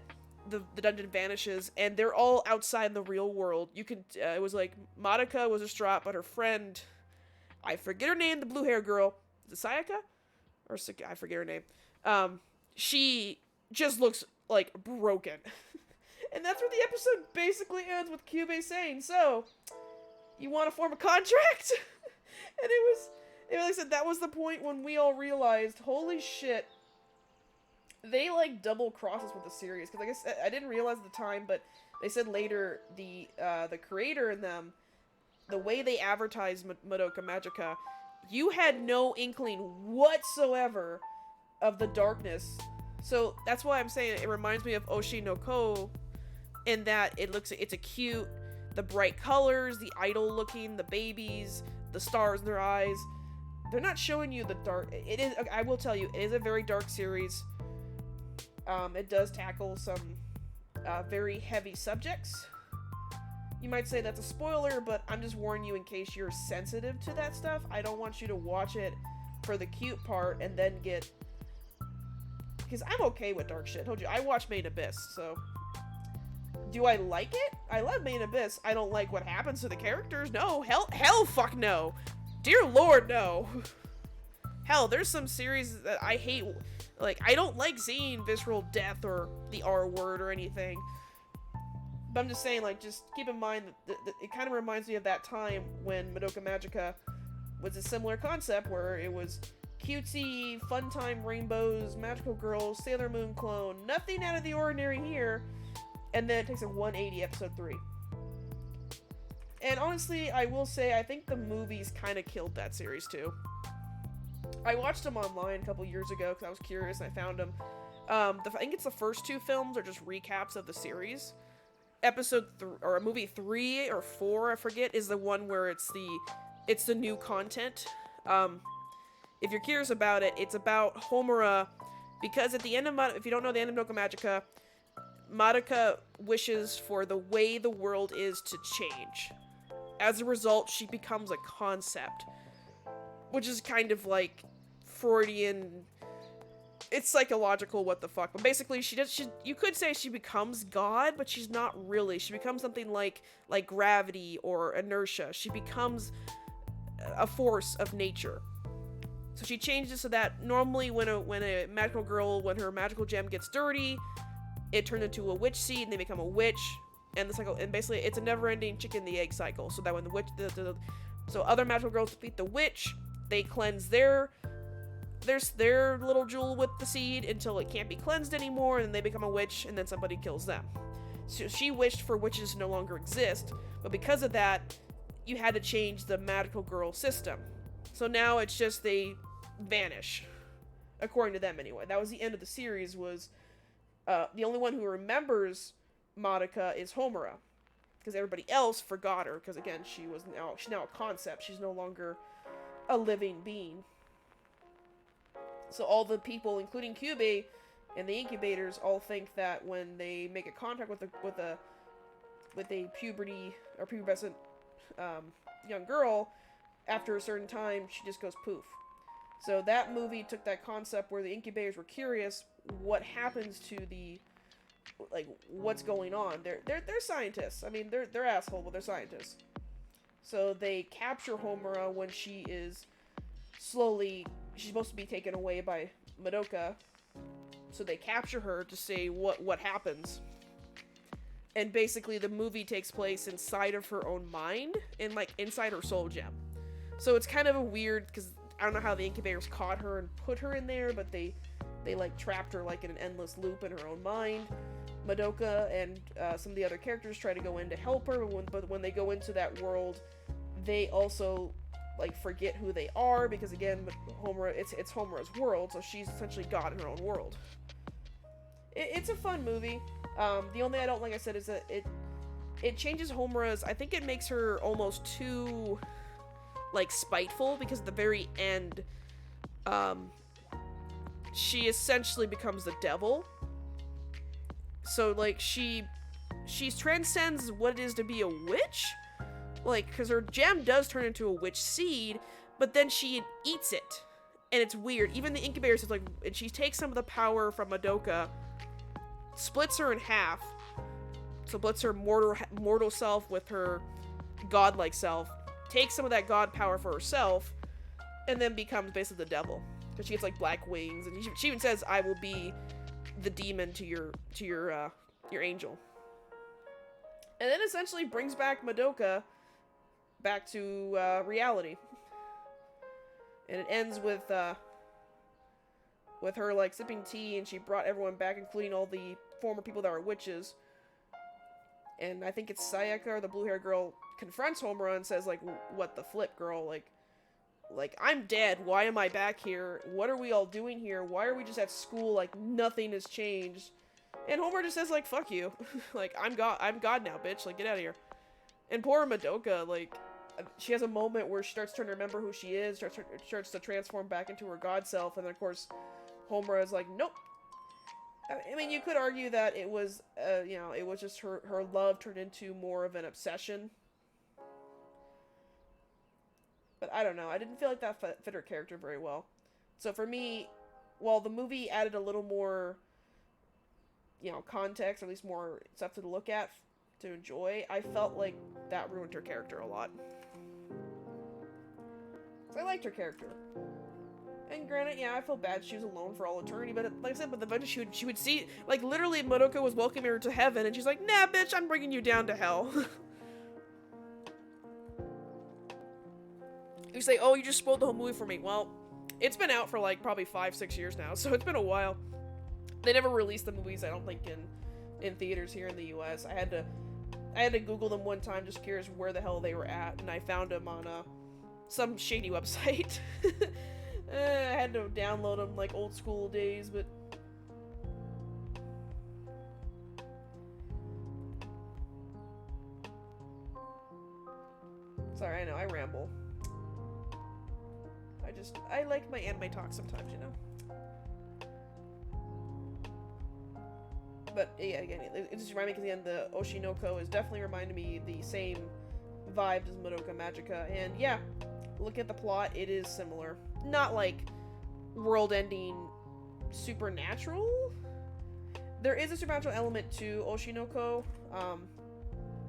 the dungeon vanishes, and they're all outside in the real world. You can, it was like, Madoka was distraught, but her friend, I forget her name, the blue hair girl, is it Sayaka? Or I forget her name. She just looks, like, broken. And that's where the episode basically ends, with Kyubey saying, so, you want to form a contract? And like I said, that was the point when we all realized, holy shit, they, like, double cross us with the series. Because, like I said, I didn't realize at the time, but they said later, the creator in them, the way they advertised Madoka Magica, you had no inkling whatsoever of the darkness. So, that's why I'm saying it reminds me of Oshi no Ko, in that it's a cute, the bright colors, the idol looking, the babies, the stars in their eyes. They're not showing you the dark. It is, I will tell you, it is a very dark series. It does tackle some very heavy subjects. You might say that's a spoiler, but I'm just warning you in case you're sensitive to that stuff. I don't want you to watch it for the cute part and then get... Because I'm okay with dark shit. I told you, I watch Made in Abyss, so... Do I like it? I love Made in Abyss. I don't like what happens to the characters. No. Hell fuck no. Dear Lord, no. Hell, there's some series that I hate. Like, I don't like seeing visceral death or the R word or anything. But I'm just saying, like, just keep in mind that it kind of reminds me of that time when Madoka Magica was a similar concept where it was cutesy, fun time rainbows, magical girls, Sailor Moon clone, nothing out of the ordinary here. And then it takes a 180, episode 3. And honestly, I will say, I think the movies kind of killed that series too. I watched them online a couple years ago because I was curious and I found them. I think it's the first 2 films are just recaps of the series. Or movie 3 or 4, I forget, is the one where it's the new content. If you're curious about it, it's about Homura, because at the end of if you don't know the end of Madoka Magica, Madoka wishes for the way the world is to change. As a result, she becomes a concept, which is kind of like Freudian. It's psychological, what the fuck. But basically, you could say she becomes God, but she's not really. She becomes something like gravity or inertia. She becomes a force of nature. So she changes so that normally when a magical girl, when her magical gem gets dirty, it turns into a witch seed and they become a witch. And the cycle, and basically it's a never-ending chicken the egg cycle. So that when the witch, so other magical girls defeat the witch, they cleanse their little jewel with the seed until it can't be cleansed anymore, and then they become a witch, and then somebody kills them. So she wished for witches to no longer exist, but because of that, you had to change the magical girl system. So now it's just they vanish, according to them anyway. That was the end of the series. Was the only one who remembers Madoka is Homura, because everybody else forgot her. Because again, she's now a concept. She's no longer a living being. So all the people, including Kyubey and the incubators, all think that when they make a contract with a puberty or pubescent young girl, after a certain time, she just goes poof. So that movie took that concept where the incubators were curious what happens to what's going on. They're scientists. I mean, they're asshole, but they're scientists. So they capture Homura when she is she's supposed to be taken away by Madoka. So they capture her to say what happens. And basically the movie takes place inside of her own mind and inside her soul gem. So it's kind of a weird, because I don't know how the incubators caught her and put her in there, but they trapped her in an endless loop in her own mind. Madoka and some of the other characters try to go in to help her, but when they go into that world, they also forget who they are, because again, Homura, it's Homura's world, so she's essentially God in her own world. It's a fun movie. The only thing I don't like, I said, is that it changes Homura's. I think it makes her almost too spiteful, because at the very end, she essentially becomes the devil. So she transcends what it is to be a witch. Because her gem does turn into a witch seed, but then she eats it. And it's weird. Even the incubator says, and she takes some of the power from Madoka, splits her in half, so splits her mortal self with her godlike self, takes some of that god power for herself, and then becomes basically the devil. Because she gets, black wings, and she even says, I will be the demon to your angel. And then essentially brings back Madoka back to reality. And it ends with her sipping tea, and she brought everyone back, including all the former people that were witches. And I think it's Sayaka, or the blue-haired girl, confronts Homura and says, what the flip, girl? I'm dead. Why am I back here? What are we all doing here? Why are we just at school? Nothing has changed. And Homura just says, fuck you. I'm God now, bitch. Get out of here. And poor Madoka, she has a moment where she starts trying to remember who she is, starts to transform back into her god self, and then, of course, Homura is nope. I mean, you could argue that it was, it was just her love turned into more of an obsession. But I don't know. I didn't feel like that fit her character very well. So for me, while the movie added a little more, context, or at least more stuff to look at, to enjoy, I felt like that ruined her character a lot. So I liked her character. And granted, yeah, I feel bad she was alone for all eternity, but like I said, but eventually she would see, literally Madoka was welcoming her to heaven, and she's like, nah, bitch, I'm bringing you down to hell. You say, oh, you just spoiled the whole movie for me. Well, It's been out for like probably 5-6 years now, so it's been a while. They never released the movies, I don't think, in theaters here in the U.S. I had to Google them one time, just curious where the hell they were at, and I found them on some shady website. I had to download them like old school days, but sorry, I know I ramble. I like my anime talk sometimes, you know. But yeah, again, it just reminded me because again, the Oshinoko is definitely reminding me the same vibes as Madoka Magica, and yeah, look at the plot, it is similar. Not like world-ending supernatural. There is a supernatural element to Oshinoko.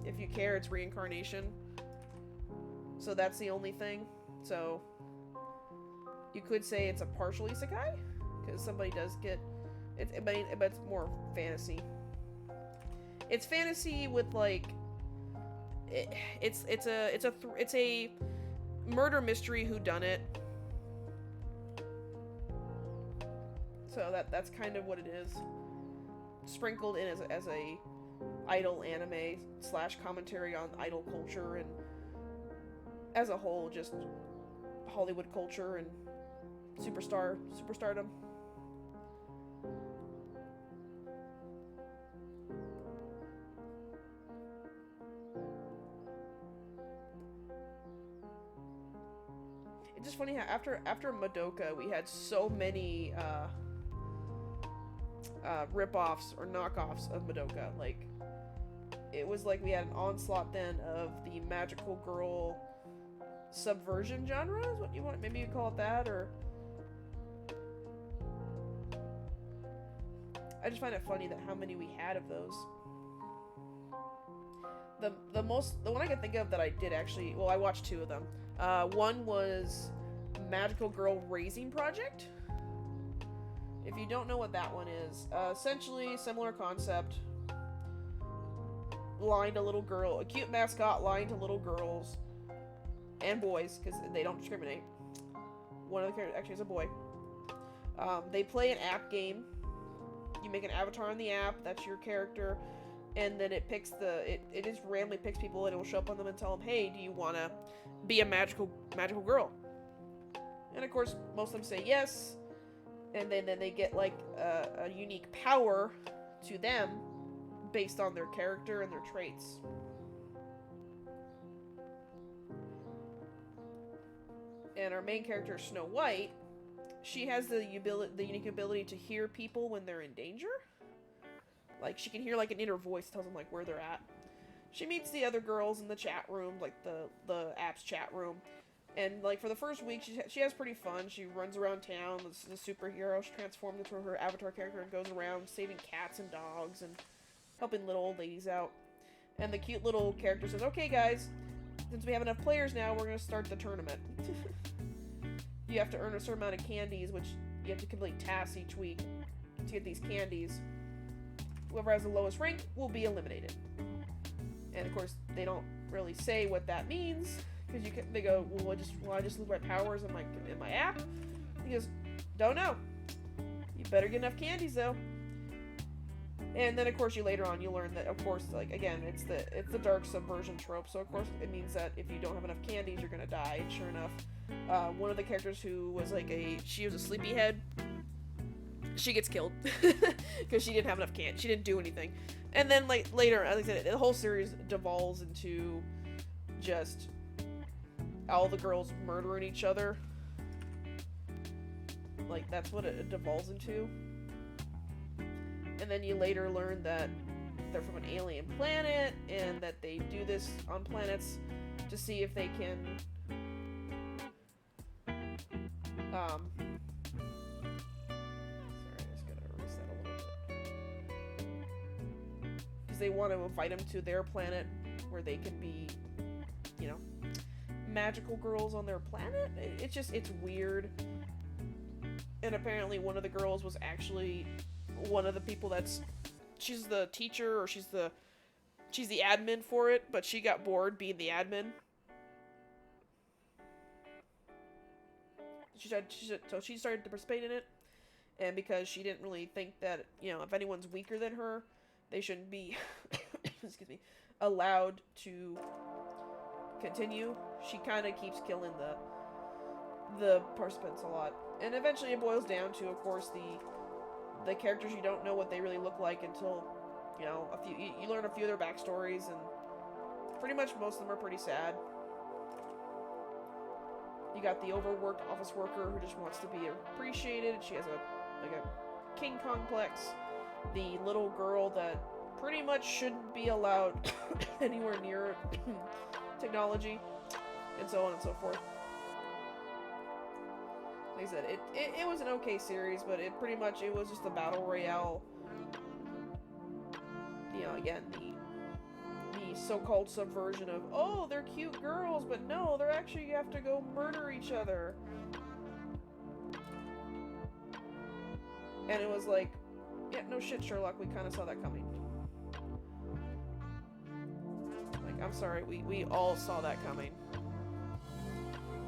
If you care, it's reincarnation. So that's the only thing. So you could say it's a partial isekai, because somebody does get it, but it's more fantasy. It's fantasy with like it's a murder mystery whodunit. So that's kind of what it is, sprinkled in as a idol anime / commentary on idol culture and as a whole just Hollywood culture and superstardom. It's just funny how after Madoka we had so many rip-offs or knockoffs of Madoka. Like, it was like we had an onslaught then of the magical girl subversion genre, is what you want, maybe you call it that, or I just find it funny that how many we had of those. The one I can think of that I did actually, well, I watched 2 of them. One was Magical Girl Raising Project. If you don't know what that one is, essentially similar concept. Lying to little girl, a cute mascot lying to little girls and boys, because they don't discriminate. One of the characters actually is a boy. They play an app game. You make an avatar on the app, that's your character, and then it picks it just randomly picks people, and it will show up on them and tell them, hey, do you want to be a magical girl? And of course, most of them say yes, and then they get like a unique power to them based on their character and their traits. And our main character, Snow White, she has the unique ability to hear people when they're in danger. Like, she can hear like an inner voice tells them like where they're at. She meets the other girls in the chat room, like the app's chat room, and like for the first week she has pretty fun. She runs around town, the superhero. She transforms into her avatar character and goes around saving cats and dogs and helping little old ladies out. And the cute little character says, okay guys, since we have enough players now, we're going to start the tournament. You have to earn a certain amount of candies, which you have to complete tasks each week to get these candies. Whoever has the lowest rank will be eliminated. And of course, they don't really say what that means, because they go, well, I just lose my powers in my app? He goes, don't know. You better get enough candies though. And then of course you learn that, of course, like, again, it's the dark subversion trope, so of course it means that if you don't have enough candies, you're gonna die. And sure enough, one of the characters who was like she was a sleepyhead, she gets killed because she didn't have enough candy. She didn't do anything. And then like later, as I said, the whole series devolves into just all the girls murdering each other. Like, that's what it devolves into. And then you later learn that they're from an alien planet, and that they do this on planets to see if they can sorry, I just gotta erase that a little bit. Because they want to invite them to their planet where they can be, you know, magical girls on their planet. It's weird. And apparently one of the girls was actually one of the people she's the teacher, or she's the admin for it, but she got bored being the admin. So she started to participate in it, and because she didn't really think that, if anyone's weaker than her, they shouldn't be, excuse me, allowed to continue. She kind of keeps killing the participants a lot, and eventually it boils down to, of course, the characters. You don't know what they really look like until, you learn a few of their backstories, and pretty much most of them are pretty sad. You got the overworked office worker who just wants to be appreciated. She has a king complex. The little girl that pretty much shouldn't be allowed anywhere near technology, and so on and so forth. Like I said, it was an okay series, but it was just a battle royale. Again, the so-called subversion of, oh, they're cute girls, but no, they're actually, you have to go murder each other. And it was like, yeah, no shit, Sherlock, we kind of saw that coming. Like, I'm sorry, we all saw that coming.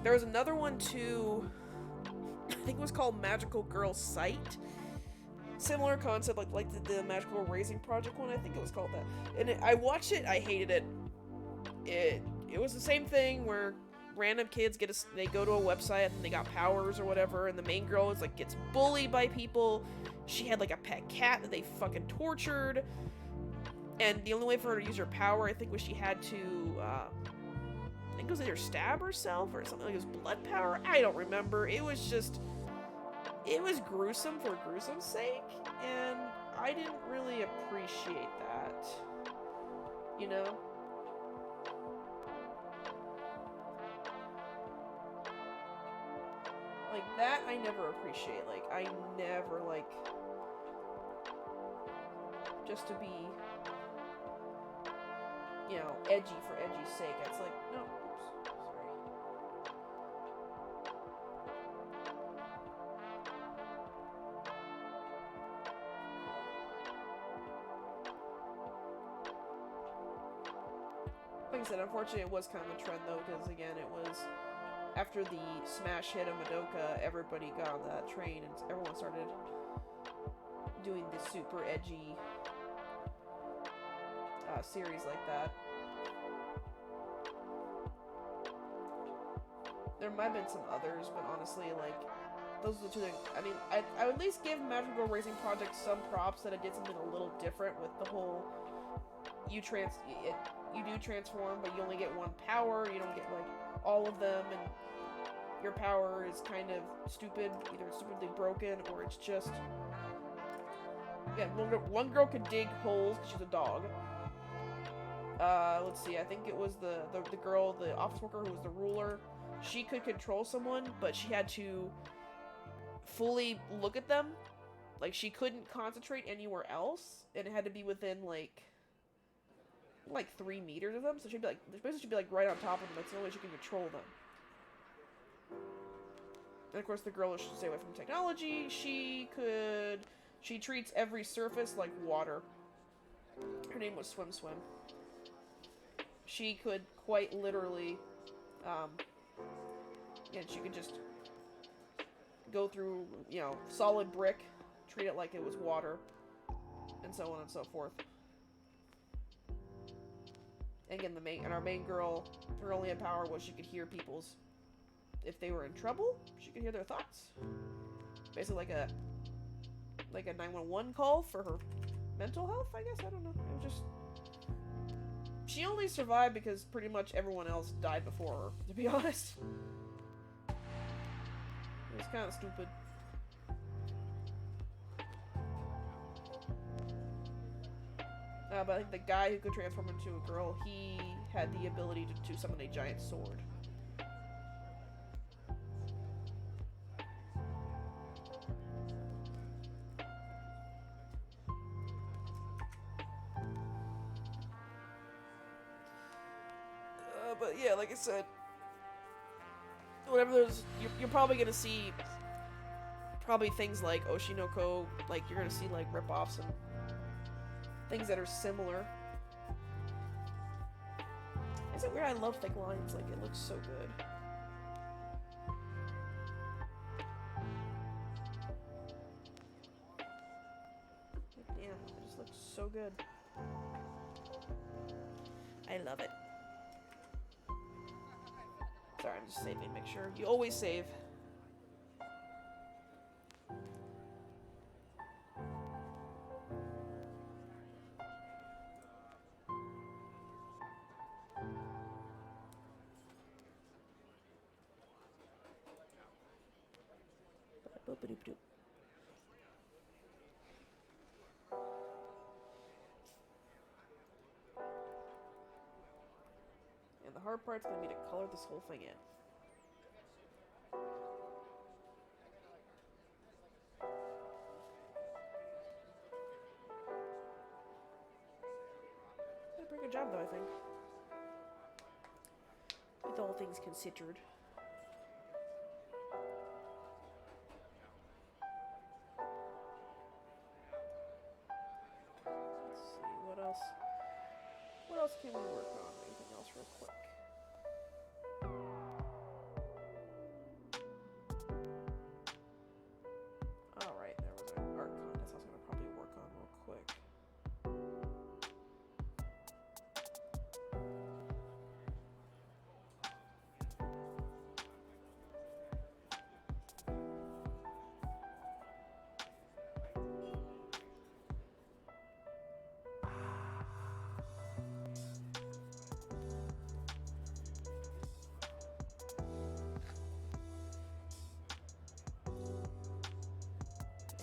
There was another one, too, I think it was called Magical Girl Sight. Similar concept, like the Magical Raising Project one, I think it was called that. And I watched it, I hated it. It was the same thing where random kids they go to a website and they got powers or whatever, and the main girl is gets bullied by people. She had a pet cat that they fucking tortured, and the only way for her to use her power, I think, was she had to I think it was either stab herself or something. It was blood power. I don't remember. It was gruesome for gruesome's sake, and I didn't really appreciate that. Like, that I never appreciate. I never, just to be, edgy for edgy's sake. It's like, no, oops, sorry. Like I said, unfortunately it was kind of a trend, though, because, again, it was after the smash hit of Madoka, everybody got on that train, and everyone started doing this super edgy series like that. There might have been some others, but honestly, those are the two things. I mean, I would at least give Magical Girl Racing Project some props that it did something a little different with the whole, you do transform, but you only get one power, you don't get, all of them, and your power is kind of stupid. Either it's stupidly broken, or it's just... Yeah, one girl could dig holes because she's a dog. Let's see, I think it was the girl, the office worker who was the ruler. She could control someone, but she had to fully look at them. She couldn't concentrate anywhere else, and it had to be within, 3 meters of them, so she'd be right on top of them. That's the only way she can control them. And of course, the girl should stay away from technology. She treats every surface like water. Her name was Swim Swim. She could quite literally, she could just go through, solid brick, treat it like it was water, and so on and so forth. And again, our main girl, her only power was she could hear people's, if they were in trouble, she could hear their thoughts. Basically like a 911 call for her mental health, I guess. I don't know. It was just... She only survived because pretty much everyone else died before her, to be honest. It was kind of stupid. But I think the guy who could transform into a girl, he had the ability to summon a giant sword. But yeah, like I said, whatever those, you're probably gonna see things like Oshinoko, you're gonna see rip-offs and things that are similar. Is it weird? I love thick lines. It looks so good. so good. I love it. Sorry, I'm just saving. Make sure you always save. Boop-a-doop-doop. And the hard part's gonna be to color this whole thing in. Did a pretty good job, though, I think. With all things considered. Let's see, what else? What else can we work on? Anything else real quick? Alright, there was an art contest I was going to probably work on real quick.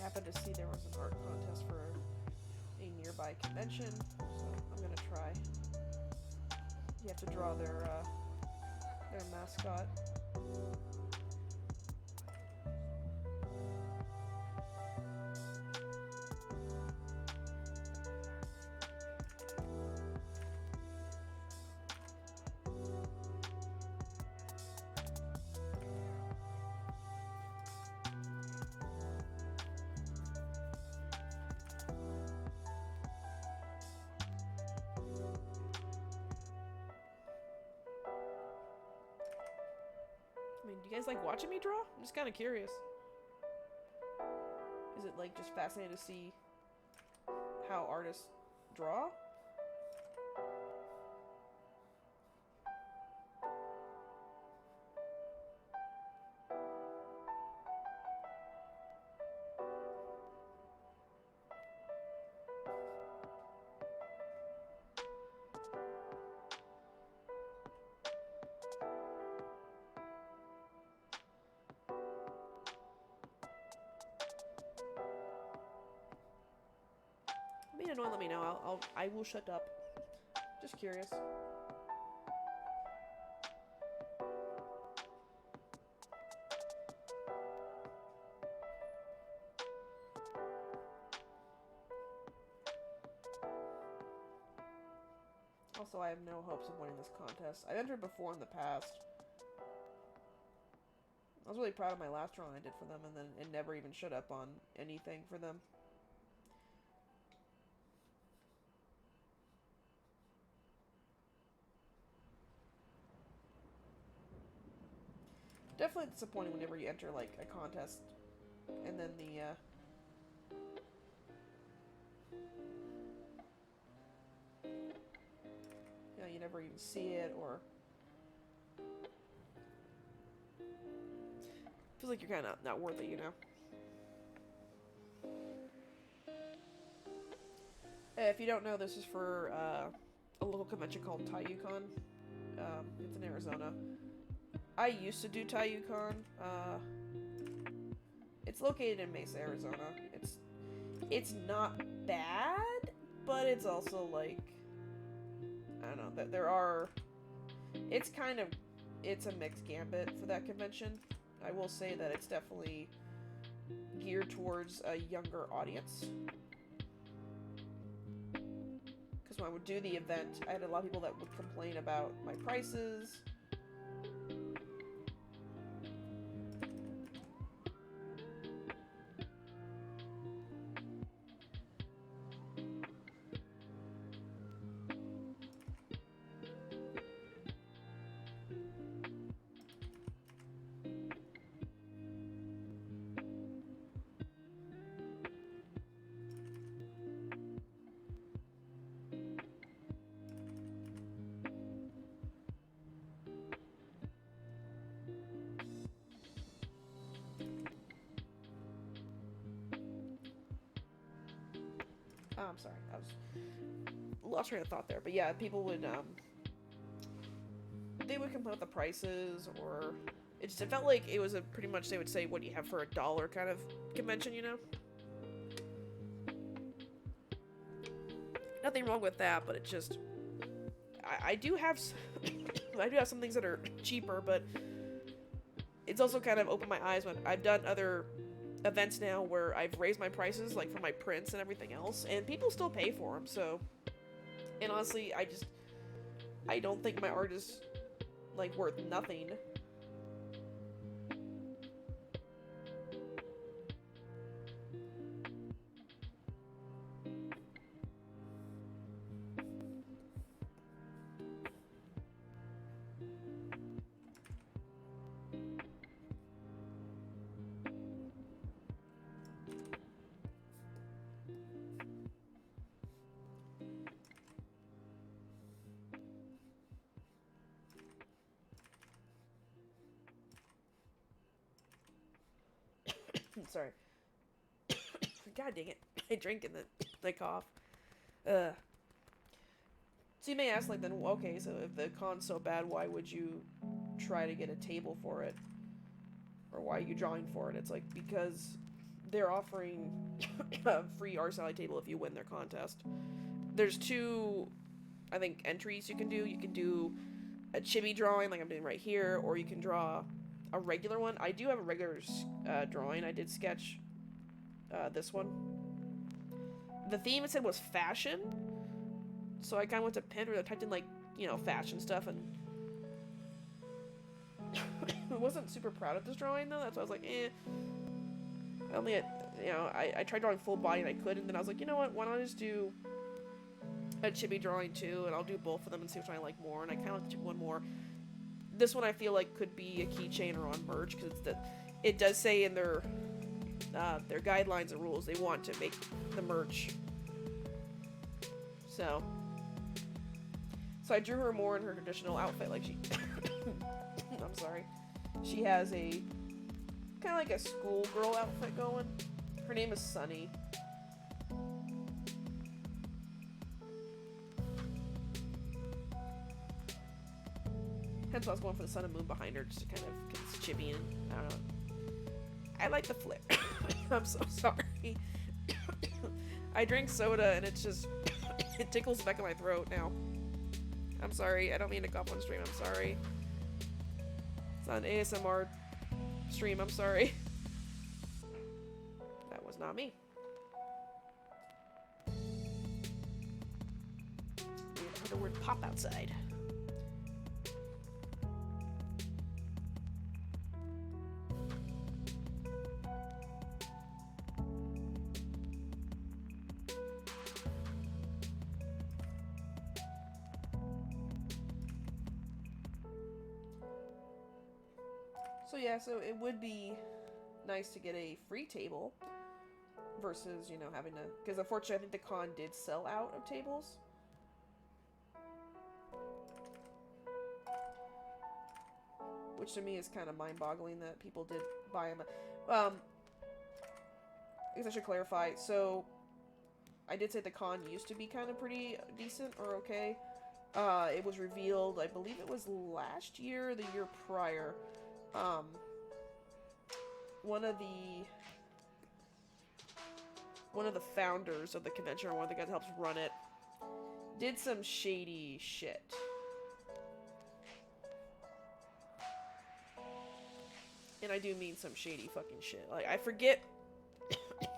Happened to see there was an art contest for a nearby convention, so I'm gonna try. You have to draw their mascot. I mean, do you guys like watching me draw? I'm just kind of curious. Is it like just fascinating to see how artists draw? Being annoying, let me know. I will shut up. Just curious. Also, I have no hopes of winning this contest. I've entered before in the past. I was really proud of my last drawing I did for them, and then it never even showed up on anything for them. Definitely disappointing whenever you enter, like, a contest, and then the, you know, you never even see it, or feels like you're kind of not worth it, you know? If you don't know, this is for, a local convention called TaiYuCon. It's in Arizona. I used to do TaiYuCon. It's located in Mesa, Arizona. It's not bad, but it's also like, I don't know, that there are, it's a mixed gambit for that convention. I will say that it's definitely geared towards a younger audience. Because when I would do the event, I had a lot of people that would complain about my prices. I'm sorry, I was lost train of thought there. But yeah, people would they would complain about the prices, or it felt like it was a pretty much they would say, "What do you have for $1?" kind of convention, you know. Nothing wrong with that, but it just I do have I do have some things that are cheaper, but it's also kind of opened my eyes when I've done other events now where I've raised my prices, like for my prints and everything else, and people still pay for them. So, and honestly, I don't think my art is like worth nothing. Sorry. God dang it. I drink and then I cough. So you may ask, like, then, okay, so if the con's so bad, why would you try to get a table for it? Or why are you drawing for it? It's like, because they're offering a free art sally table if you win their contest. There's two, I think, entries you can do. You can do a chibi drawing, like I'm doing right here, or you can draw a regular one. I do have a regular drawing. I did sketch this one. The theme, it said, was fashion. So I kind of went to Pinterest. I typed in, like, you know, fashion stuff, and I wasn't super proud of this drawing, though. That's why I was like, eh. I only had, you know, I tried drawing full body and I couldn't, and then I was like, you know what, why don't I just do a chibi drawing too, and I'll do both of them and see which one I like more, and I kind of like to do one more. This one I feel like could be a keychain or on merch, because it does say in their guidelines and rules they want to make the merch. So I drew her more in her traditional outfit, like she I'm sorry. She has a kind of like a schoolgirl outfit going. Her name is Sunny. Hence why I was going for the sun and moon behind her, just to kind of get this chibi in. I don't know. I like the flip. I'm so sorry. I drink soda and it's just it tickles the back of my throat now. I'm sorry. I don't mean to cough on stream. I'm sorry. It's not an ASMR stream. I'm sorry. That was not me. We heard the word pop outside. So yeah, so it would be nice to get a free table versus, you know, having to, because unfortunately I think the con did sell out of tables. Which to me is kind of mind-boggling that people did buy them. I guess I should clarify. So I did say the con used to be kind of pretty decent or okay. It was revealed, I believe it was last year or the year prior. One of the founders of the convention, or one of the guys that helps run it, did some shady shit. And I do mean some shady fucking shit. Like, I forget.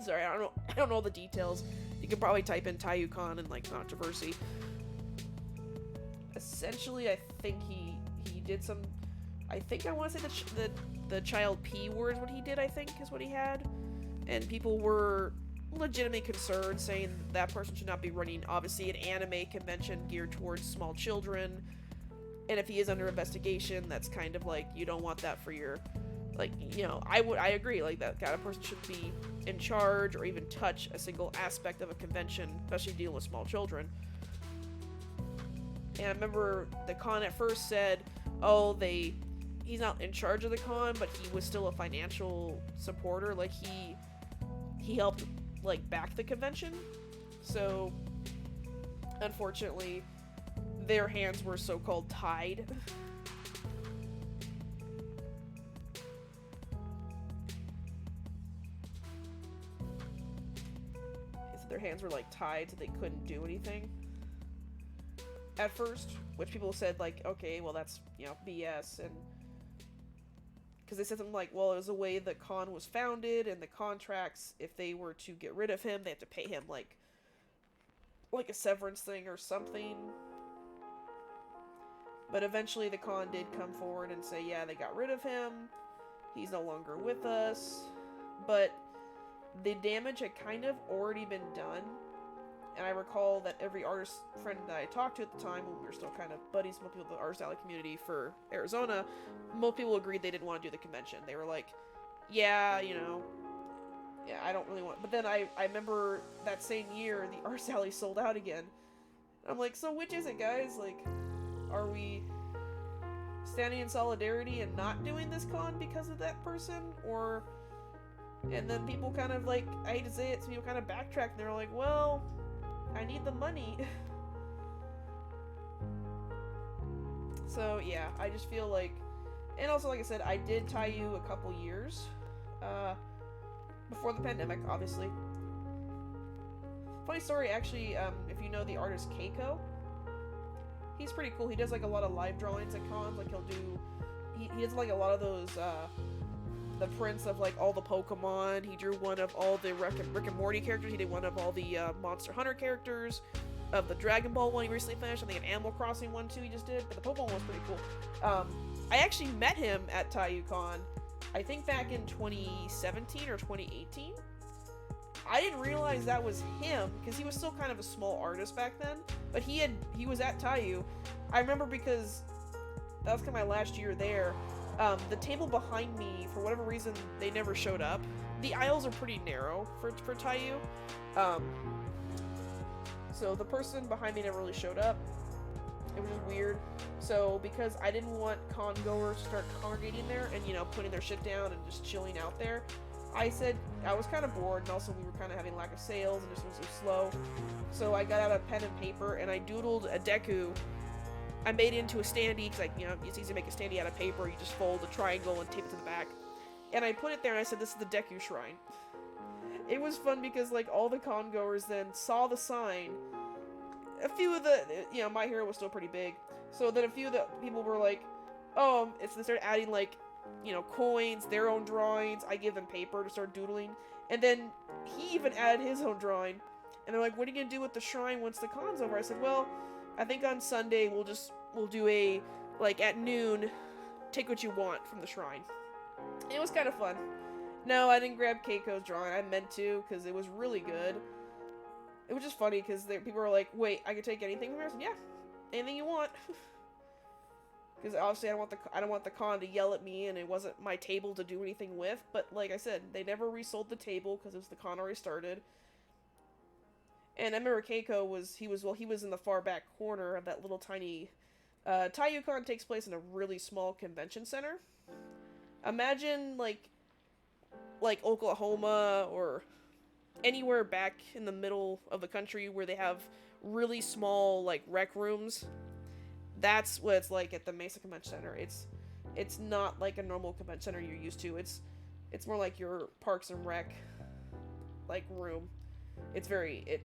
Sorry, I don't know the details. You could probably type in Tayukan and, like, controversy. Essentially, I think he did some. I think I want to say the child P word is what he did, I think, is what he had. And people were legitimately concerned, saying that person should not be running, obviously, an anime convention geared towards small children. And if he is under investigation, that's kind of like, you don't want that for your, like, you know, I agree, like, that kind of person should be in charge or even touch a single aspect of a convention, especially dealing with small children. And I remember the con at first said, oh, he's not in charge of the con, but he was still a financial supporter. Like, he helped, like, back the convention. So, unfortunately, their hands were so-called tied. Their hands were like tied so they couldn't do anything at first, which people said like, okay, well that's, BS, and because they said something like, well, it was the way the con was founded, and the contracts, if they were to get rid of him, they have to pay him like a severance thing or something. But eventually the con did come forward and say, yeah, they got rid of him, he's no longer with us, but the damage had kind of already been done. And I recall that every artist friend that I talked to at the time, when we were still kind of buddies, most people in the Artist Alley community for Arizona, most people agreed they didn't want to do the convention. They were like, yeah, yeah, I don't really want... But then I remember that same year, the Artist Alley sold out again. I'm like, so which is it, guys? Like, are we standing in solidarity and not doing this con because of that person? Or... And then people kind of like, I hate to say it, so people kind of backtrack and they're like, well, I need the money. So yeah, I just feel like, and also like I said, I did Taiyu a couple years, before the pandemic, obviously. Funny story, actually, if you know the artist Keiko, he's pretty cool. He does like a lot of live drawings at cons, like he'll do, he does like a lot of those, the prints of like all the Pokemon. He drew one of all the Rick and Morty characters. He did one of all the Monster Hunter characters. Of the Dragon Ball one he recently finished. I think an Animal Crossing one too he just did. But the Pokemon one was pretty cool. I actually met him at TaiyuCon, I think back in 2017 or 2018. I didn't realize that was him because he was still kind of a small artist back then. But he was at Taiyu. I remember because that was kind of my last year there. The table behind me, for whatever reason, they never showed up. The aisles are pretty narrow for Taiyu. So the person behind me never really showed up. It was just weird. So because I didn't want con goers to start congregating there and, putting their shit down and just chilling out there, I said I was kind of bored, and also we were kind of having lack of sales and just was so slow. So I got out a pen and paper and I doodled a Deku. I made it into a standee, because it's easy to make a standee out of paper. You just fold a triangle and tape it to the back. And I put it there and I said, this is the Deku Shrine. It was fun because, like, all the con goers then saw the sign. A few of the, My Hero was still pretty big. So then a few of the people were like, oh, they started adding, like, coins, their own drawings. I give them paper to start doodling. And then he even added his own drawing. And they're like, what are you going to do with the shrine once the con's over? I said, well, I think on Sunday we'll do a, like, at noon, take what you want from the shrine. It was kind of fun. No, I didn't grab Keiko's drawing. I meant to, because it was really good. It was just funny, because people were like, wait, I can take anything from here? I said, yeah, anything you want. Because obviously I don't want the con to yell at me, and it wasn't my table to do anything with. But like I said, they never resold the table, because it was the con already started. And I remember Keiko was in the far back corner of that little tiny... TaiyuCon takes place in a really small convention center. Imagine, like Oklahoma or anywhere back in the middle of the country where they have really small, like, rec rooms. That's what it's like at the Mesa Convention Center. It's not like a normal convention center you're used to. It's more like your Parks and Rec, like, room. It's very,